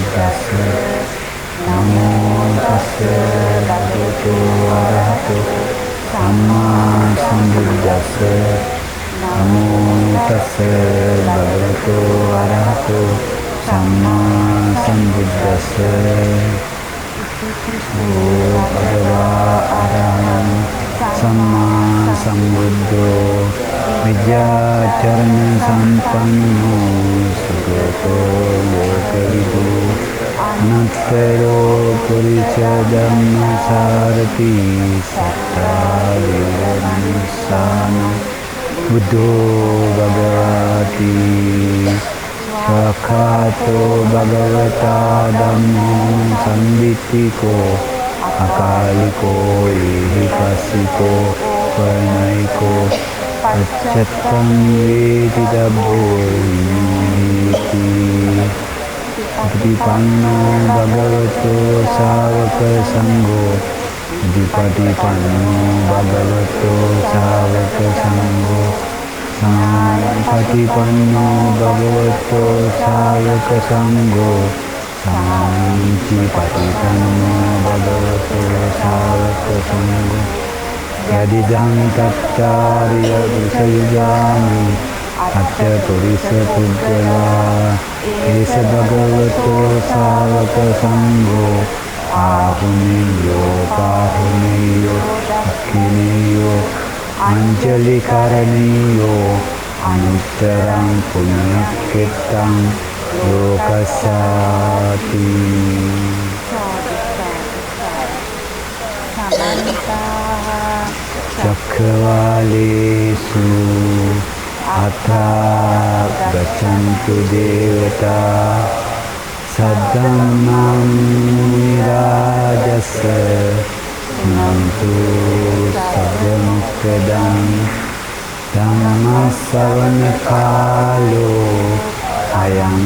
තස්ස නමෝ තස්ස භගවතු අරහතෝ සම්මා සම්බුද්දස්ස නමෝ තස්ස භගවතු අරහතෝ සම්මා සම්බුද්දස්ස ඕ භගවා අරහං සම්මා සම්බුද්ධෝ විද්‍යාචරණ සම්පන්නෝ සුගතෝ ලෝකවිදු අනත්තරෝ පුරිස ධම්මසාරති සත්තා දේවනිස්සාන බුද්ධෝ භගවති සාඛාතෝ භගවතා ධම්මෝ සම්දිත්තිකෝ අකාලිකෝ ඒහිපස්සිකෝ පනයිකෝ පච්චත්තං වේති දබ්බෝති අතිපන්නෝ භගවතෝ ශාවක සංඝෝ අතිපටිපන්නෝ භගවතෝ ශාවක සංඝෝ සාපටිපන්නෝ භගවතෝ ශාවක සංඝෝ සාන්තිපටිපන්නෝ භගවතෝ ශාවක සංඝෝ යදිදං තත්තාරිය විසයුජාමි අච්ච පුරිස පුද්ගලා ඒස භගවතෝ ශාවක සංඝෝ ආහුනියෝ පාහුනියෝ අක්ඛිනියෝ අංජලි කරණීයෝ අනුත්තරං පුඤ්ඤක්ඛෙත්තං ලෝකසාති චක්ඛවාලේසු අත්ථා ගච්ඡන්තු දේවතා සද්දම්මං නිරාජස්ස නන්තු සබ්බමුක්ඛදං ධම්මස්සවන කාලෝ අයං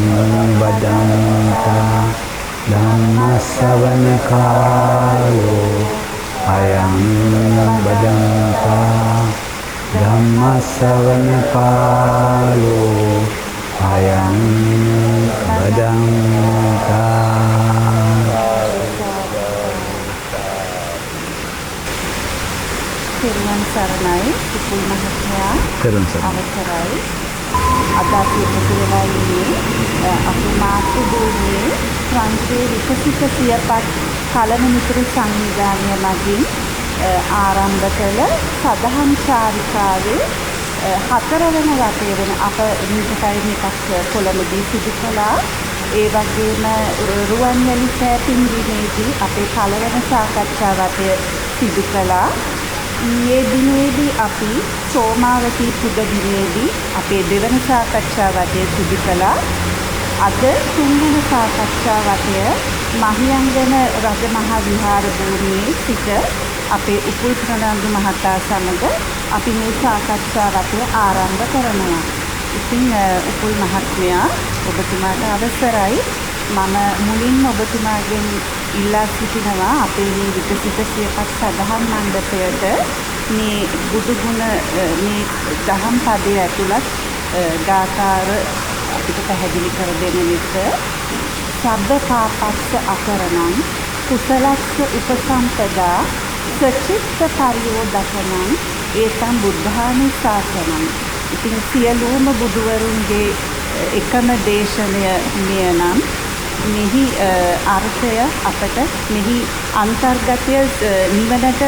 බදන්තා ධම්මස්සවන කාලෝ අයං බදන්තා ධම්මස්සවන කාලෝ අයං බදන්තා තෙරුවන් සරණයි විපුල් මහත්මයා. තෙරුවන් සරණයි. අවසරයි. අද අපි එකතු වෙලා ඉන්නේ අපේ මාතෘ භූමියේ ප්‍රංශයේ විකසිත සියපත් කලන මිතුරු සංවිධානය මගින් ආරම්භ කළ සදහම් චාරිකාවේ 4 වෙනි වටේ වෙන අප නිකයින් එකක් කොළඹදී සිදු කළා. ඒ වගේම රුවන්වැලි සෑපින්දීමේදී අපේ පළවෙනි සාකච්ඡා වටය සිදු කළා. ඊයේ දිනේදී අපි සෝමාවතී පුද දිනේදී අපේ දෙවන සාකච්ඡා වටය සිදු කළා. අද තුන්වෙනි සාකච්ඡා වටය මහියංගන රජමහා විහාර භූමියේ සිට අපේ උපුල් ප්‍රනන්දු මහතා සමග අපි මේ සාකච්ඡා වටය ආරම්භ කරනවා. ඉතින් උපුල් මහත්මයා ඔබතුමාට අවසරයි. මම මුලින්ම ඔබතුමාගෙන් ඉල්ලා සිටිනවා අපේ මේ විකසිත සියපත් සදහම් මණ්ඩපයට මේ බුදුගුණ මේ දහම් පදයේ ඇතුළත් ගාථාර අපිට පැහැදිලි කර දෙන ලෙස සබ්බ පාපස්ස අකරණං කුසලස්ස උපසම්පදා සචිත්ත පරියෝදකණං ඒතං බුද්ධානි ශාසනං. ඉතින් සියලුම බුදුවරුන්ගේ එකම දේශනය මෙයනම් මෙහි අර්ථය අපට මෙහි අන්තර්ගතය නිවනට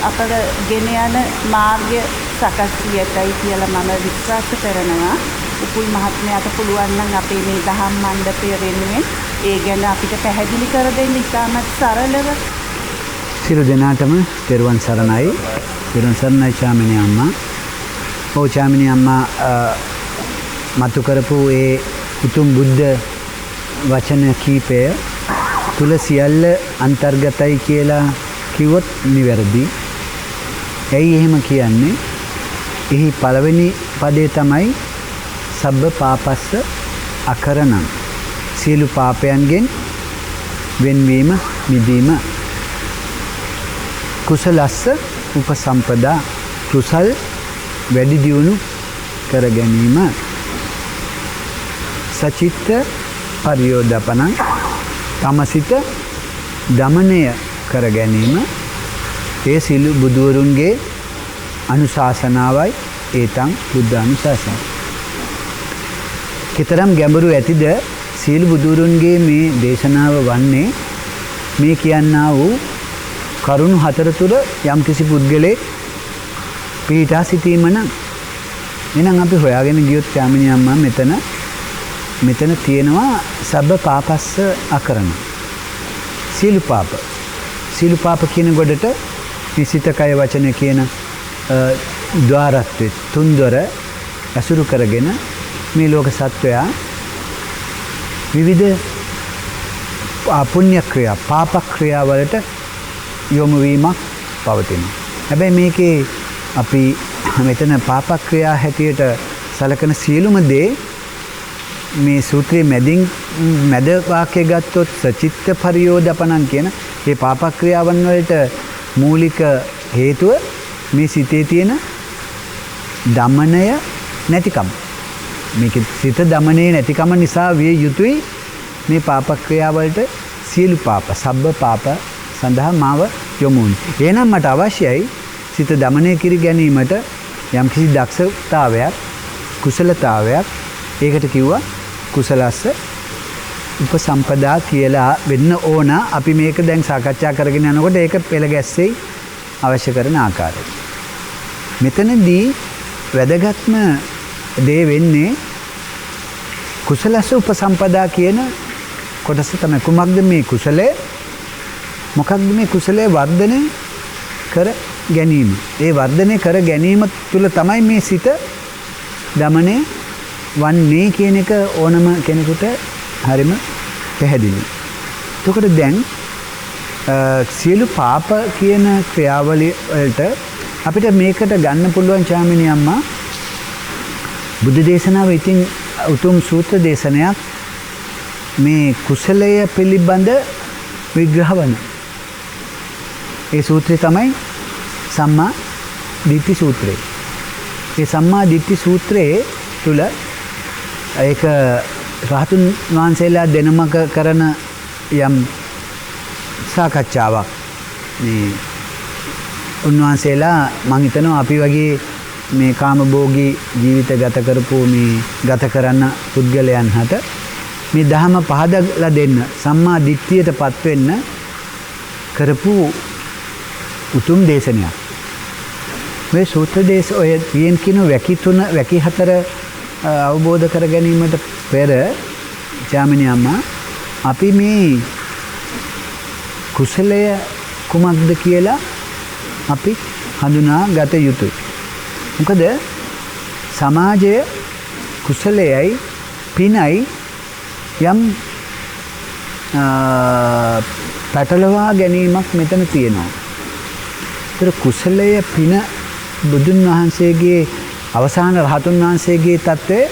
අපට ගෙන යන මාර්ගය සකස් වියටයි කියලා මම විශ්වාස කරනවා. උපුල් මහත්මයාට පුළුවන් නම් අපේ මේ දහම් මණ්ඩපය වෙනුවෙන් ඒ ගැන අපිට පැහැදිලි කර දෙන්න ඉතාමත් සරලව. සියලු දෙනාටම තෙරුවන් සරණයි. තෙරුවන් සරණයි චාමිනී අම්මා. ඔව් චාමිනී අම්මා මතු කරපු ඒ උතුම් බුද්ධ වචන කීපය තුල සියල්ල අන්තර්ගතයි කියලා කිව්වොත් නිවැරදි. ඇයි එහෙම කියන්නේ? එහි පළවෙනි පදේ තමයි සබ්බ පාපස්ස අකරණං. සියලු පාපයන්ගෙන් වෙන්වීම, මිදීම. කුසලස්ස උපසම්පදා. කුසල් වැඩි දියුණු කර ගැනීම. සචිත්ත පරියෝදපනං තම සිත දමනය කර ගැනීම ඒ සියලු බුදුවරුන්ගේ අනුශාසනාවයි ඒතං බුද්ධ අනුශාසන. කෙතරම් ගැඹුරු ඇතිද සියලු බුදුවරුන්ගේ මේ දේශනාව වන්නේ මේ කියන්නා වූ කරුණු හතර තුර යම්කිසි පුද්ගලෙක් පිහිටා සිටීම නම් එහෙනම් අපි හොයාගෙන ගියොත් යාමිනී අම්මා මෙතන තියෙනවා සබ්බ පාපස්ස අකරණ සීල පාප කියන ගොඩට සිත කය වචන කියන ద్వාරත්වයේ තුන්දොර අසුරු කරගෙන මේ ලෝක සත්වයා විවිධ පුණ්‍ය ක්‍රියා පාප ක්‍රියා වලට යොමු වීමක් පවතිනවා. හැබැයි මේකේ අපි මෙතන පාප ක්‍රියා හැටියට සලකන සියලුම දේ මේ සූත්‍රයේ මැද වාක්‍යය ගත්තොත් සචිත්ත පරියෝදපනං කියන මේ පාප ක්‍රියාවන් වලට මූලික හේතුව මේ සිතේ තියෙන දමනය නැතිකම. මේක සිත දමනයේ නැතිකම නිසා විය යුතුයි මේ පාප ක්‍රියාවලට සියලු පාප සබ්බ පාප සඳහා මාව යොමු වුනේ. එහෙනම් මට අවශ්‍යයි සිත දමනය කර ගැනීමට යම්කිසි දක්ෂතාවයක් කුසලතාවයක් ඒකට කිව්වා කුසලස්ස උපසම්පදා කියලා වෙන්න ඕන. අපි මේක දැන් සාකච්ඡා කරගෙන යනකොට ඒක පෙළ ගැස්සෙයි අවශ්‍ය කරන ආකාරය. මෙතනදී වැදගත්ම දේ වෙන්නේ කුසලස්ස උපසම්පදා කියන කොටස තමයි. කුමක්ද මේ කුසලය? මොකක්ද මේ කුසලයේ වර්ධනය කර ගැනීම? ඒ වර්ධනය කර ගැනීම තුළ තමයි මේ සිත දමනය වන්නේ කියන එක ඕනම කෙනෙකුට හරිම පැහැදිලි. එතකොට දැන් සියලු පාප කියන ක්‍රියාවලිය වලට අපිට මේකට ගන්න පුළුවන් යාමිනී අම්මා බුද්ධ දේශනාව ඉතින් උතුම් සූත්‍ර දේශනයක් මේ කුසලය පිළිබඳ විග්‍රහ වන. ඒ සූත්‍රය තමයි සම්මා දිට්ඨි සූත්‍රය. ඒ සම්මා දිට්ඨි සූත්‍රයේ තුල ඒක රහතුන් වහන්සේලා දෙනමක කරන යම් සාකච්ඡාවක්. මේ උන්වහන්සේලා මං හිතනවා අපි වගේ මේ කාමභෝගී ජීවිත ගත කරන්න පුද්ගලයන් හට මේ ධහම පහදලා දෙන්න සම්මා දිට්ඨියටපත් වෙන්න කරපු උතුම් දේශනයක්. මේ සූත්‍ර දේශ ඔය තියෙන කිනු වැකි හතර අවබෝධ කර ගැනීමට පෙර යාමිනී අම්මා අපි මේ කුසලය කුමක්ද කියලා අපි හඳුනා ගත යුතුයි. මොකද සමාජය කුසලයයි පිනයි යම් පැටලවා ගැනීමක් මෙතන තියෙනවා. ඒතර කුසලය පින බුදුන් වහන්සේගේ අවසාන රහතුන් වහන්සේගේ தත්ත්වය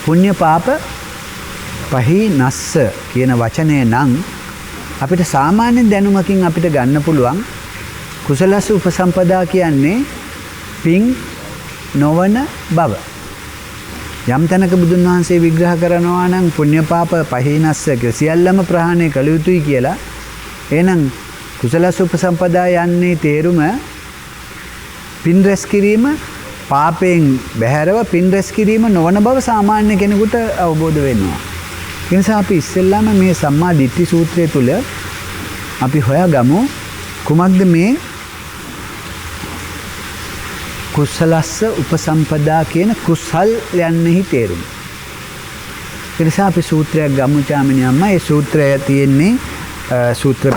පුණ්‍ය පාප පහිනස්ස කියන වචනය නම් අපිට සාමාන්‍ය දැනුමකින් අපිට ගන්න පුළුවන් කුසලස්ස උපසම්පදා කියන්නේ පින් නොවන බව. යම් තැනක බුදුන් වහන්සේ විග්‍රහ කරනවා නම් පුණ්‍ය පාප පහිනස්ස සියල්ලම ප්‍රහාණය කළ යුතුයි කියලා. එහෙනම් කුසලස්ස උපසම්පදා යන්නේ තේරුම පින් රැස් කිරීම පාපයෙන් බැහැරව පින් රැස් කිරීම නොවන බව සාමාන්‍ය කෙනෙකුට අවබෝධ වෙනවා. ඒ නිසා අපි ඉස්සෙල්ලාම මේ සම්මා දිට්ඨි සූත්‍රය තුල අපි හොයාගමු කුමක්ද මේ කුසලස්ස උපසම්පදා කියන කුසල් යන්නේහි තේරුම. ඒ නිසා අපි සූත්‍රයක් ගමු යාමිනී අම්මා. ඒ සූත්‍රය තියෙන්නේ සූත්‍ර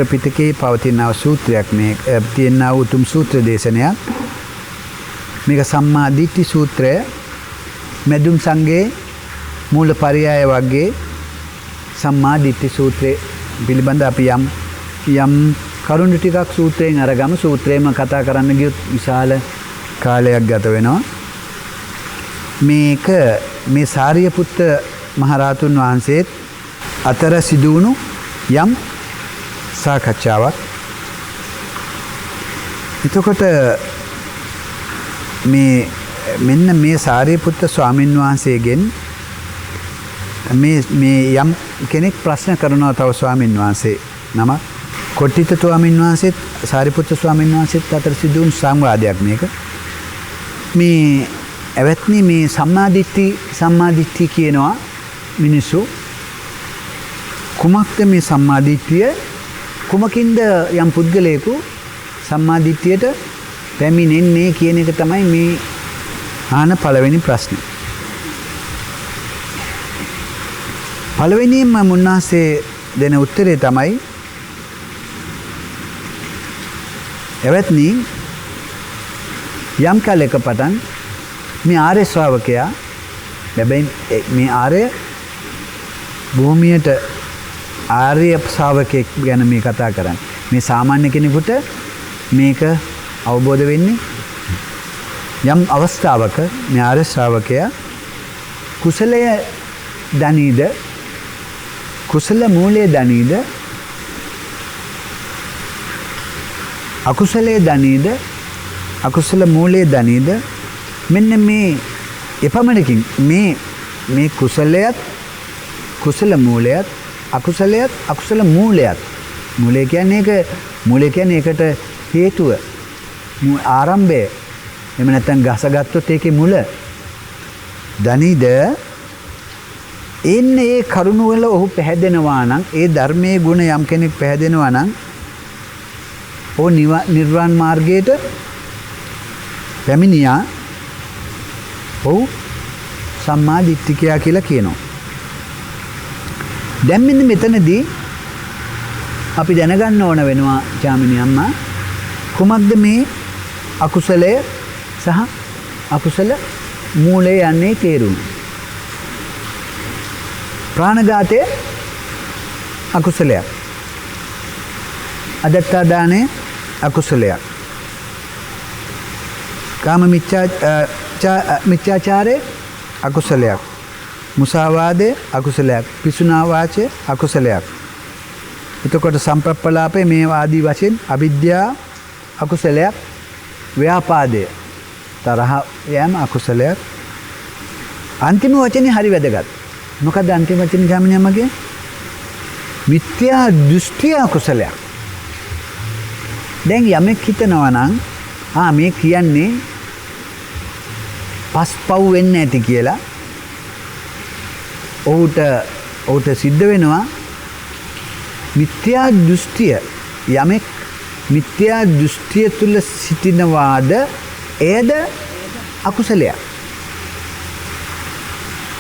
පිටකයේ පවතින සූත්‍රයක්. මේ තියෙන උතුම් සූත්‍ර දේශනයක්. මේක සම්මා දිට්ඨි සූත්‍රය. මෙදුම් සංඝේ මූල පරයය වගේ සම්මා දිට්ඨි සූත්‍රය පිළිබඳ අපි යම් කරුණු ටිකක් සූත්‍රයෙන් අරගමු. සූත්‍රේම කතා කරන්න ගියොත් විශාල කාලයක් ගත වෙනවා. මේක මේ සාරියපුත්ත මහරහතුන් වහන්සේත් අතර සිදුවුණු යම් සාකච්ඡාවක්. එතකොට මේ මෙන්න මේ සාරිපුත්ත ස්වාමීන් වහන්සේගෙන් මේ යම් කෙනෙක් ප්‍රශ්න කරනවා තව ස්වාමීන් වහන්සේ නම කොට්ටිත ස්වාමීන් වහන්සේත් සාරිපුත්ත ස්වාමීන් වහන්සේත් අතර සිදු වුණු සංවාදයක් මේක. මේ එවත්නි මේ සම්මාදිට්ඨි කියනවා මිනිස්සු කුමක්ද මේ සම්මාදිට්ඨිය කුමකින්ද යම් පුද්ගලයෙකු සම්මාදිට්ඨියට පැමිණෙන්නේ කියන එක තමයි මේ ආන පළවෙනි ප්‍රශ්නේ. පළවෙනිම මුන්නාසේ දෙන උත්තරේ තමයි එවත්නි යම් කාලයක පටන් මේ ආර්ය ශ්‍රාවකයා හැබැයි මේ ආර්ය භූමියට ආර්ය ශ්‍රාවකෙක් ගැන මේ කතා කරන්නේ. මේ සාමාන්‍ය කෙනෙකුට මේක අවබෝධ වෙන්නේ යම් අවස්ථාවක මේ ආර්ය ශ්‍රාවකයා කුසලය දනීද කුසල මූලයේ දනීද අකුසලයේ දනීද අකුසල මූලයේ දනීද මෙන්න මේ එපමණකින් මේ කුසලයත් කුසල මූලයත් අකුසලයත් අකුසල මූලයත් මූලය කියන්නේ ඒකට හේතුව ආරම්භය එහෙම නැත්නම් ගස ගත්තොත් ඒකේ මුල දනීද එන්නේ ඒ කරුණ වල ඔහු පැහැදෙනවා නම් ඒ ධර්මයේ ගුණ යම් කෙනෙක් පැහැදෙනවා නම් ඔහු නිර්වාණ මාර්ගයට පැමිණියා ඔහු සම්මා දිට්ඨිකයා කියලා කියනවා. දැන් මෙන්න මෙතනදී අපි දැනගන්න ඕන වෙනවා චාමිනී අම්මා කුමක්ද මේ අකුසලය සහ අකුසල මූලය යන්නේ තේරුම. ප්‍රාණඝාතය අකුසලයක්. අදත්තා දානය අකුසලයක්. කාම මිච්ඡාචාරය අකුසලයක්. මුසාවාදය අකුසලයක්. පිසුනා වාචය අකුසලයක්. එතකොට සම්ප්‍රප්පලාපේ මේ ආදී වශයෙන් අවිද්‍යා අකුසලයක්. ව්‍යාපාදය තරහ යෑම අකුසලයක්. අන්තිම වචනේ හරි වැදගත්. මොකද අන්තිම වචනේ ගාමිණී අම්මගේ මිත්‍යා දෘෂ්ටි අකුසලයක්. දැන් යමෙක් හිතනවා නම් මේ කියන්නේ පස්පව් වෙන්නේ නැති කියලා ඔහුට සිද්ධ වෙනවා මිත්‍යා දෘෂ්ටිය යමෙක් මිත්‍යා දෘෂ්ටිය තුල සිටිනවාද එයද අකුසලයක්.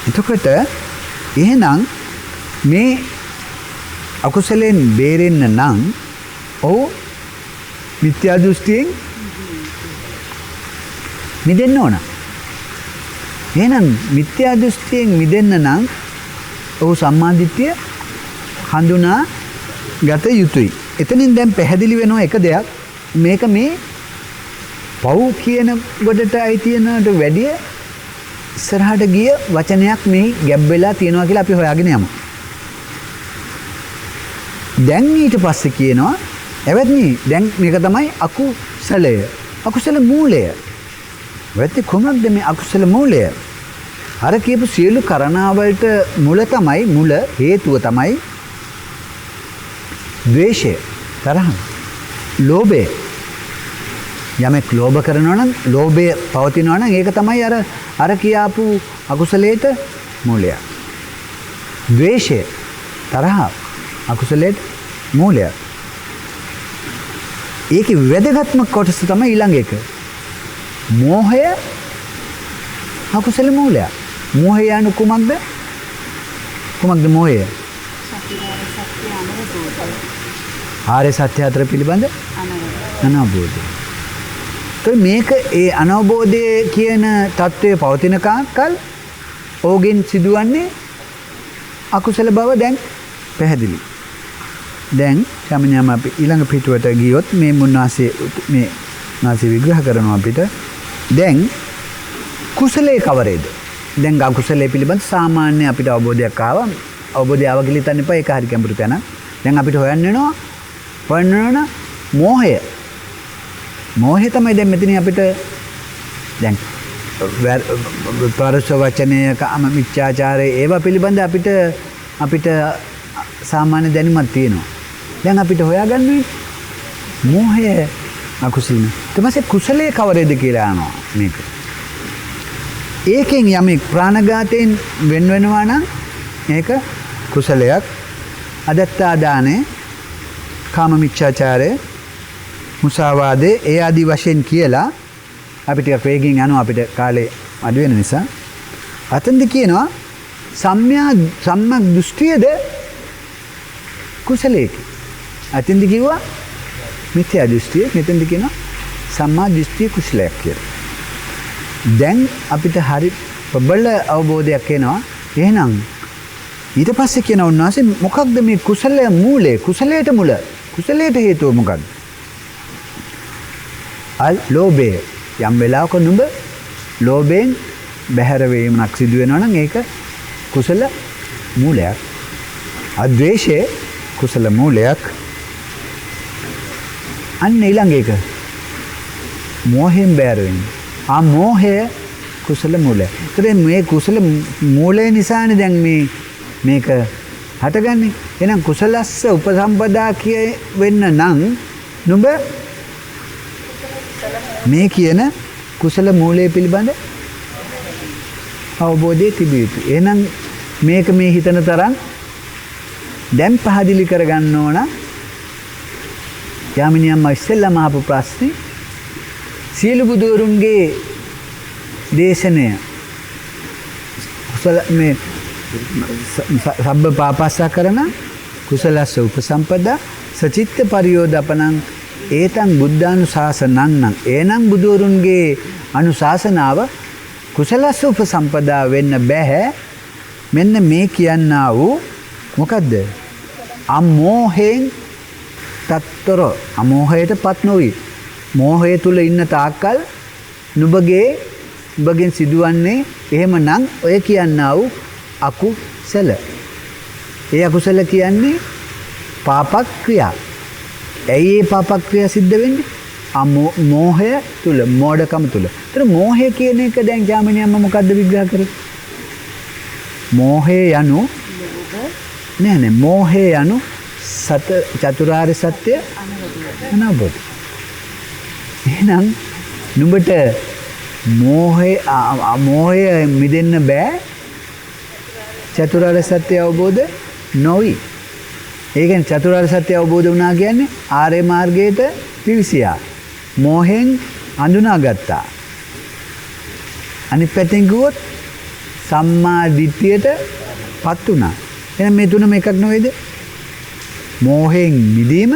එතකොට එහෙනම් මේ අකුසලෙන් බේරෙන්න නම් ඔහු මිත්‍යා දෘෂ්ටියෙන් මිදෙන්න ඕන. එහෙනම් මිත්‍යා දෘෂ්ටියෙන් මිදෙන්න නම් ඔහු සම්මාදිට්ඨිය හඳුනා ගත යුතුයි. එතනින් දැන් පැහැදිලි වෙනවා එක දෙයක් මේක මේ පව් කියන ගොඩට අයිතිනට වැඩිය ඉස්සරහට ගිය වචනයක් මේ ගැබ් වෙලා තියෙනවා කියලා අපි හොයාගෙන යමු. දැන් ඊට පස්සේ කියනවා එවත්නි දැන් මේක තමයි අකුසලය. අකුසල මූලය. වෙත්තේ කොහොමද මේ අකුසල මූලය? අර කියපු සියලු කරණාවලට මුල හේතුව තමයි ද්වේෂය, තරහ, ලෝභය. යමෙක් ලෝභ කරනවා නම්, ලෝභය පවතිනවා නම් ඒක තමයි අර කියාපු අකුසලයට මූලය. ද්වේෂය, තරහ අකුසලයට මූලය. ඒකේ වැදගත්ම කොටස තමයි ඊළඟ එක. මෝහය අකුසල මූලය. මෝහය යනු කුමක්ද? කුමක්ද මෝහය? ආර්ය සත්‍ය අතර පිළිබඳ අනවබෝධය. මේක ඒ අනවබෝධය කියන தત્ත්වය පවතින කාලකල් ඕගෙන් සිදුවන්නේ අකුසල බව දැන් පැහැදිලි. දැන් සාමාන්‍යම අපි ඊළඟ පිටුවට ගියොත් මේ මුන්නාසේ විග්‍රහ කරනවා අපිට. දැන් කුසලයේ කවරේද? දැන් අකුසලයේ පිළිබඳ සාමාන්‍ය අපිට අවබෝධයක් ආවා. අවබෝධය ආව කියලා හිතන්න එපා. ඒක හරි ගැඹුරු තැන. දැන් අපිට හොයන්න වෙනවා මෝහය. මෝහය තමයි දැන් මෙතන අපිට දැන් පරස වචනය කාම මිච්ඡාචාරය ඒවා පිළිබඳ අපිට සාමාන්‍ය දැනුමක් තියෙනවා. දැන් අපිට හොයාගන්න වෙන්නේ මෝහය අකුසලින. ඊට පස්සේ කුසලයේ කවරේද කියලා අහනවා මේක. ඒකෙන් යමෙක් ප්‍රාණඝාතයෙන් වෙන් වෙනවා නම් මේක කුසලයක්. අදත්තා දානේ, කාම මිච්ඡාචාරය, මුසාවාදේ ඒ ආදි වශයෙන් කියලා අපිට වේගින් යනවා අපිට කාලේ අඩු වෙන නිසා. අතෙන්ද කියනවා සම්‍යක් දෘෂ්ටියද කුසලයක. අතෙන්ද කිව්වා මිත්‍යා දෘෂ්ටිය, මෙතෙන්ද කියනවා සම්මා දෘෂ්ටිය කුසලයක් කියලා. දැන් අපිට හරි ප්‍රබල අවබෝධයක් එනවා. එහෙනම් ඊට පස්සේ කියන උන්වහන්සේ මොකක්ද මේ කුසලයේ මූලය? කුසලයට මුල. කුසලයට හේතුව මොකක්ද? ලෝභය. යම් වෙලාවක නුඹ ලෝභයෙන් බැහැර වීමක් සිදු වෙනවා නම් ඒක කුසල මූලයක්. අද්වේෂය කුසල මූලයක්. අන්න ඊළඟ එක මෝහයෙන් බැහැර වෙන්නේ. ආ මෝහය කුසල මූලය. ඒතර මේ කුසල මූලය නිසානේ දැන් මේක හටගන්නේ. එහෙනම් කුසලස්ස උපසම්පදා කිය වෙන්න නම් නුඹ මේ කියන කුසල මූලය පිළිබඳ අවබෝධය තිබිය යුතුයි. එහෙනම් මේක මේ හිතන තරම් දැන් පහදිලි කරගන්න ඕන. යාමිනියම්ම ඉස්සෙල්ලාම අහපු ප්‍රශ්නේ සීල බුදුරුන්ගේ දේශනය කුසල මේ සබ්බ පාපස්සා කරන කුසලස්ස උපසම්පදා සචිත්ත පරියෝදපනං ඒතං බුද්ධානුශාසනං නම් එනං බුදුරුන්ගේ අනුශාසනාව කුසලස්ස උපසම්පදා වෙන්න බෑ. මෙන්න මේ කියන්නා වූ මොකද්ද? අමෝහෙන් තත්තර අමෝහයටපත් නොවි. මෝහය තුල ඉන්න තාක්කල් නුඹගෙන් සිදුවන්නේ එහෙමනම් ඔය කියන්නා වූ අකුසල. ඒ අකුසල කියන්නේ පාප ක්‍රියා. ඇයි මේ පාප ක්‍රියා සිද්ධ වෙන්නේ? මෝහය තුල, මෝඩකම තුල. ඒතර මෝහය කියන එක දැන් යාමිනියම්ම මොකද්ද විග්‍රහ කරේ? මෝහය යනු නෑ මෝහය යනු චතුරාර්ය සත්‍ය අනවබෝධ. එහෙනම් නුඹට මෝහය මිදෙන්න බෑ චතුරාර්ය සත්‍ය අවබෝධ නොවි. ඒ කියන්නේ චතුරාර්ය සත්‍ය අවබෝධ වුණා කියන්නේ ආර්ය මාර්ගයට පිවිසියා. මෝහෙන් අඳුනාගත්තා. අනිත් පැත්තෙන් ගියොත් සම්මා දිට්ඨියටපත් වුණා. එහෙනම් මේ තුනම එකක් නෙවෙයිද? මෝහෙන් මිදීම,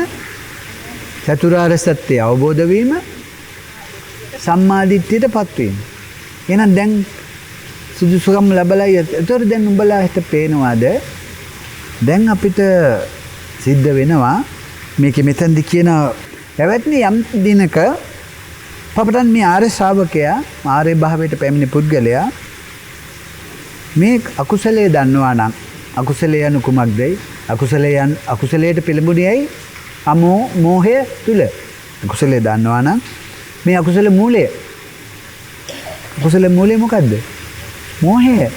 චතුරාර්ය සත්‍ය අවබෝධ වීම, සම්මා දිට්ඨියටපත් වීම. එහෙනම් දැන් සුදුසුකම් ලැබලා ඒතර දැන් උඹලා හිත පේනවාද? දැන් අපිට සිද්ධ වෙනවා මේකෙ මෙතනදි කියන පැවැත්නි යම් දිනක පපටන් මේ ආර්ය ශ්‍රාවකයා ආර්ය භාවයට පැමිණි පුද්ගලයා මේ අකුසලයේ දන්නවා නම් අකුසලයේ යනු කුමක්දයි? අකුසලයට පෙළඹුණේයි මෝහය තුල. අකුසලයේ දන්නවා නම් මේ අකුසල මූලය මොකද්ද? මෝහය.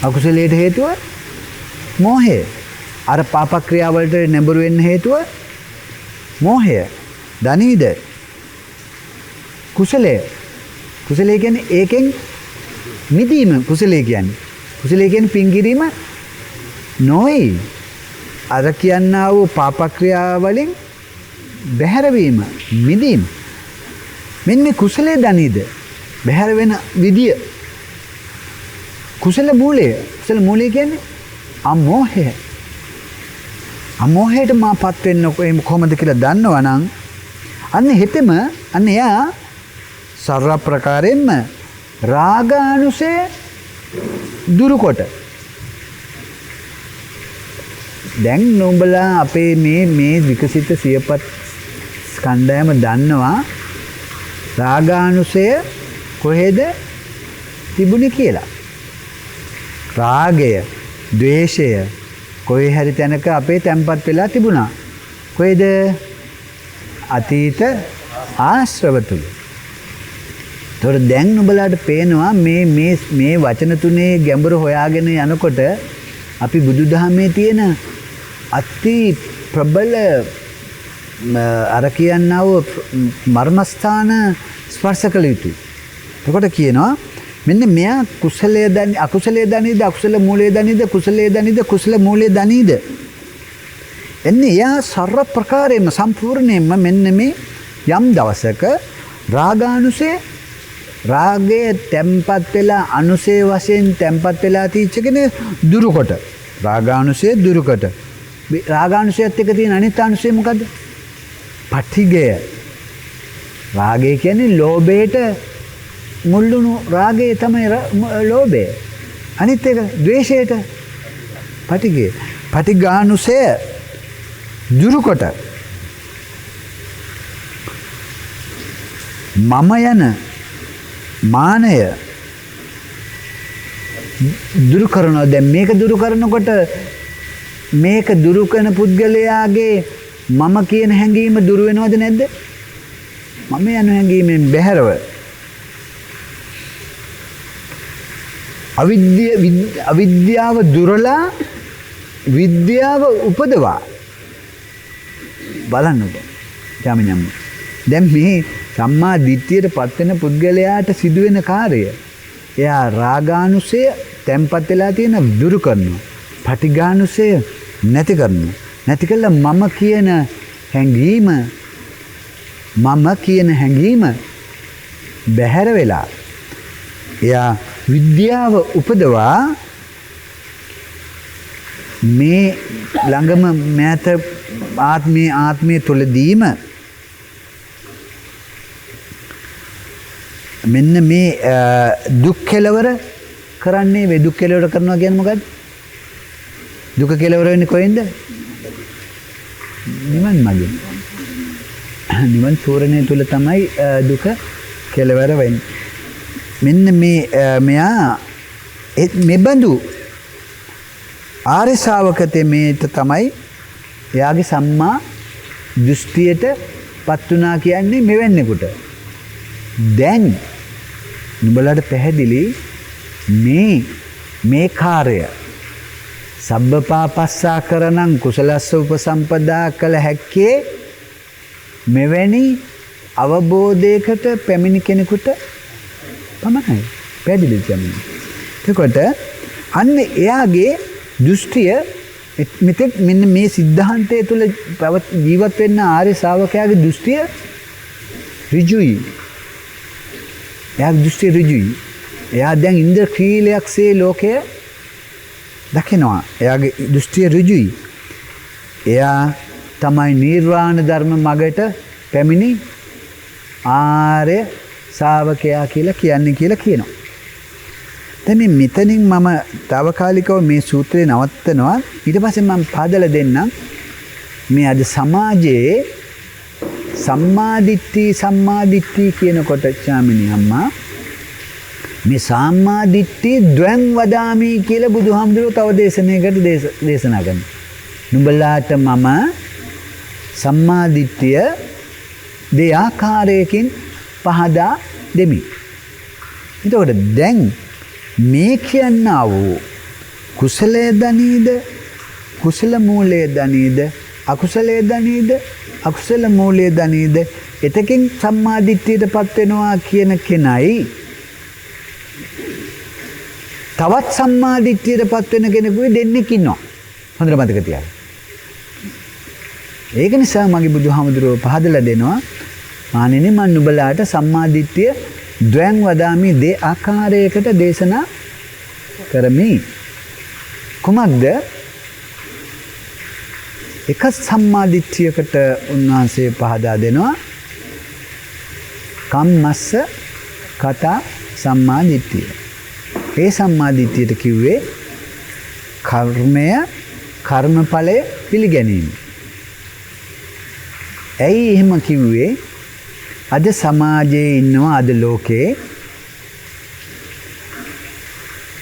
අකුසලයට හේතුව මෝහය. අර පාප ක්‍රියාවලට නැඹුරු වෙන්න හේතුව මෝහය. දනීද? කුසලය කියන්නේ ඒකෙන් මිදීම. කුසලය කියන්නේ පින් කිරීම නොවේ. අර කියන්නා වූ පාප ක්‍රියාවලින් බැහැර වීම, මිදීම. මෙන්න මේ කුසලයේ දනීද? බැහැර වෙන විදිය. කුසල මූලය කියන්නේ අමෝහය. අමෝහයට මාපත් වෙන්න කොහොමද කියලා දන්නවනම් අන්න හෙතෙම අන්න එයා සර්ව ප්‍රකාරයෙන්ම රාගානුසය දුරුකොට. දැන් නුඹලා අපේ මේ විකසිත සියපත් ස්කන්ධයම දන්නවා රාගානුසය කොහෙද තිබුණේ කියලා. රාගය, ද්වේෂය කොහේ හරි තැනක අපේ තැම්පත් වෙලා තිබුණා. කොහෙද? අතීත ආශ්‍රව තුල. ඒතකොට දැන් නුඹලාට පේනවා මේ වචන තුනේ ගැඹුර හොයාගෙන යනකොට අපි බුදුදහමේ තියෙන අති ප්‍රබල අර කියන්නා වූ මර්මස්ථාන ස්පර්ශ කළ යුතුයි. එතකොට කියනවා මෙන්න මෙයා කුසලයේ දනි අකුසලයේ දනිද අකුසල මූලයේ දනිද කුසලයේ දනිද කුසල මූලයේ දනිද එන්නේ එයා සර්ව ප්‍රකාරයෙන්ම සම්පූර්ණයෙන්ම මෙන්න මේ යම් දවසක රාගානුසය රාගයේ තැම්පත් වෙලා අනුසය වශයෙන් තැම්පත් වෙලා තීච්ච කෙනේ දුරුකොට රාගානුසය දුරුකොට රාගානුසයත් එක්ක තියෙන අනිත් අනුසය මොකද්ද? පටිඝය. රාගය කියන්නේ ලෝභයට මුල්ලුණු රාගය තමයි ලෝභය. අනිත් එක ද්වේෂයට පටිඝය. පටිඝානුසය දුරුකොට මම යන මානය දුරු කරනවා. දැන් මේක දුරු කරනකොට මේක දුරු කරන පුද්ගලයාගේ මම කියන හැඟීම දුරු වෙනවද නැද්ද? මම යන හැඟීමෙන් බැහැරව අවිද්‍යාව දුරලා විද්‍යාව උපදවා බලන්නකො. යාමිනම් දැන් මේ සම්මා දිට්ඨියට පත් වෙන පුද්ගලයාට සිදුවෙන කාර්යය එයා රාගානුසය තැම්පත් වෙලා තියෙන දුරු කරනවා. පටිඝානුසය නැති කරනවා. නැති කළා මම කියන හැඟීම බැහැර වෙලා එයා විද්‍යාව උපදවා මේ ළඟම මෑත ආත්මයේ තුලදීම මෙන්න මේ දුක් කෙලවර කරන්නේ වේ. දුක් කෙලවර කරනවා කියන්නේ මොකද්ද? දුක කෙලවර වෙන්නේ කොහෙන්ද? නිවන් මාර්ගයෙන්. නිවන් සෝරණය තුල තමයි දුක කෙලවර වෙන්නේ. මෙන්න මෙයා මෙබඳු ආර්ය ශාවකතේ මේට තමයි එයාගේ සම්මා දෘෂ්ටියට පත් වුණා කියන්නේ මෙවැන්නෙකුට. දැන් නුඹලට පැහැදිලි මේ කාර්ය සබ්බපාපස්සා කරණං කුසලස්ස උපසම්පදා කළ හැක්කේ මෙවැනි අවබෝධයකට පැමිණි කෙනෙකුට පමණයි. පැහැදිලි කියන්නේ. එතකොට අන්න එයාගේ දෘෂ්ටිය මෙතෙක් මෙන්න මේ සිද්ධාන්තය තුළ ජීවත් වෙන්න ආර්ය ශ්‍රාවකයාගේ දෘෂ්ටිය ඍජුයි. එයාගේ දෘෂ්ටිය ඍජුයි. එයා දැන් ඉන්ද්‍ර ක්‍රීලයක්සේ ලෝකය දකිනවා. එයාගේ දෘෂ්ටිය ඍජුයි. එයා තමයි නිර්වාණ ධර්ම මගට පැමිණි ආර්ය ශ්‍රාවකයා කියලා කියනවා. දැන් මෙතනින් මම తాවකාලිකව මේ සූත්‍රය නවත්තනවා. ඊට පස්සේ මම පාදලා දෙන්නම් මේ අද සමාජයේ සම්මාදිට්ඨි කියනකොට චාමිනී අම්මා මේ සම්මාදිට්ඨි ද්වං වදාමි කියලා බුදුහාමුදුරුවෝ තව දේශනාවකට දේශනා කරනවා. නුඹලාට මම සම්මාදිට්ඨිය දෙආකාරයකින් පහදා දෙමි. එතකොට දැන් මේ කියන්නා වූ කුසලයේ දනීද කුසල මූලයේ දනීද අකුසලයේ දනීද අකුසල මූලයේ දනීද එතකින් සම්මාදිට්ඨියටපත් වෙනවා කියන කෙනයි තවත් සම්මාදිට්ඨියටපත් වෙන කෙනෙකුයි දෙන්නෙක් ඉන්නවා. හොඳට මතක තියාගන්න. ඒක නිසා මගේ බුදුහාමුදුරුවෝ පහදලා දෙනවා මානෙනි මන් නුඹලාට සම්මාදිට්ඨිය ද්වං වදාමි දේ ආකාරයකට දේශනා කරමි. කුමක්ද? එක සම්මාදිට්ඨියකට උන්වහන්සේ පහදා දෙනවා. කම්මස්ස කතා සම්මාදිට්ඨිය. ඒ සම්මාදිට්ඨියට කිව්වේ කර්මය කර්මඵලය පිළිගැනීම. ඇයි එහෙම කිව්වේ? අද සමාජයේ ඉන්නවා අද ලෝකේ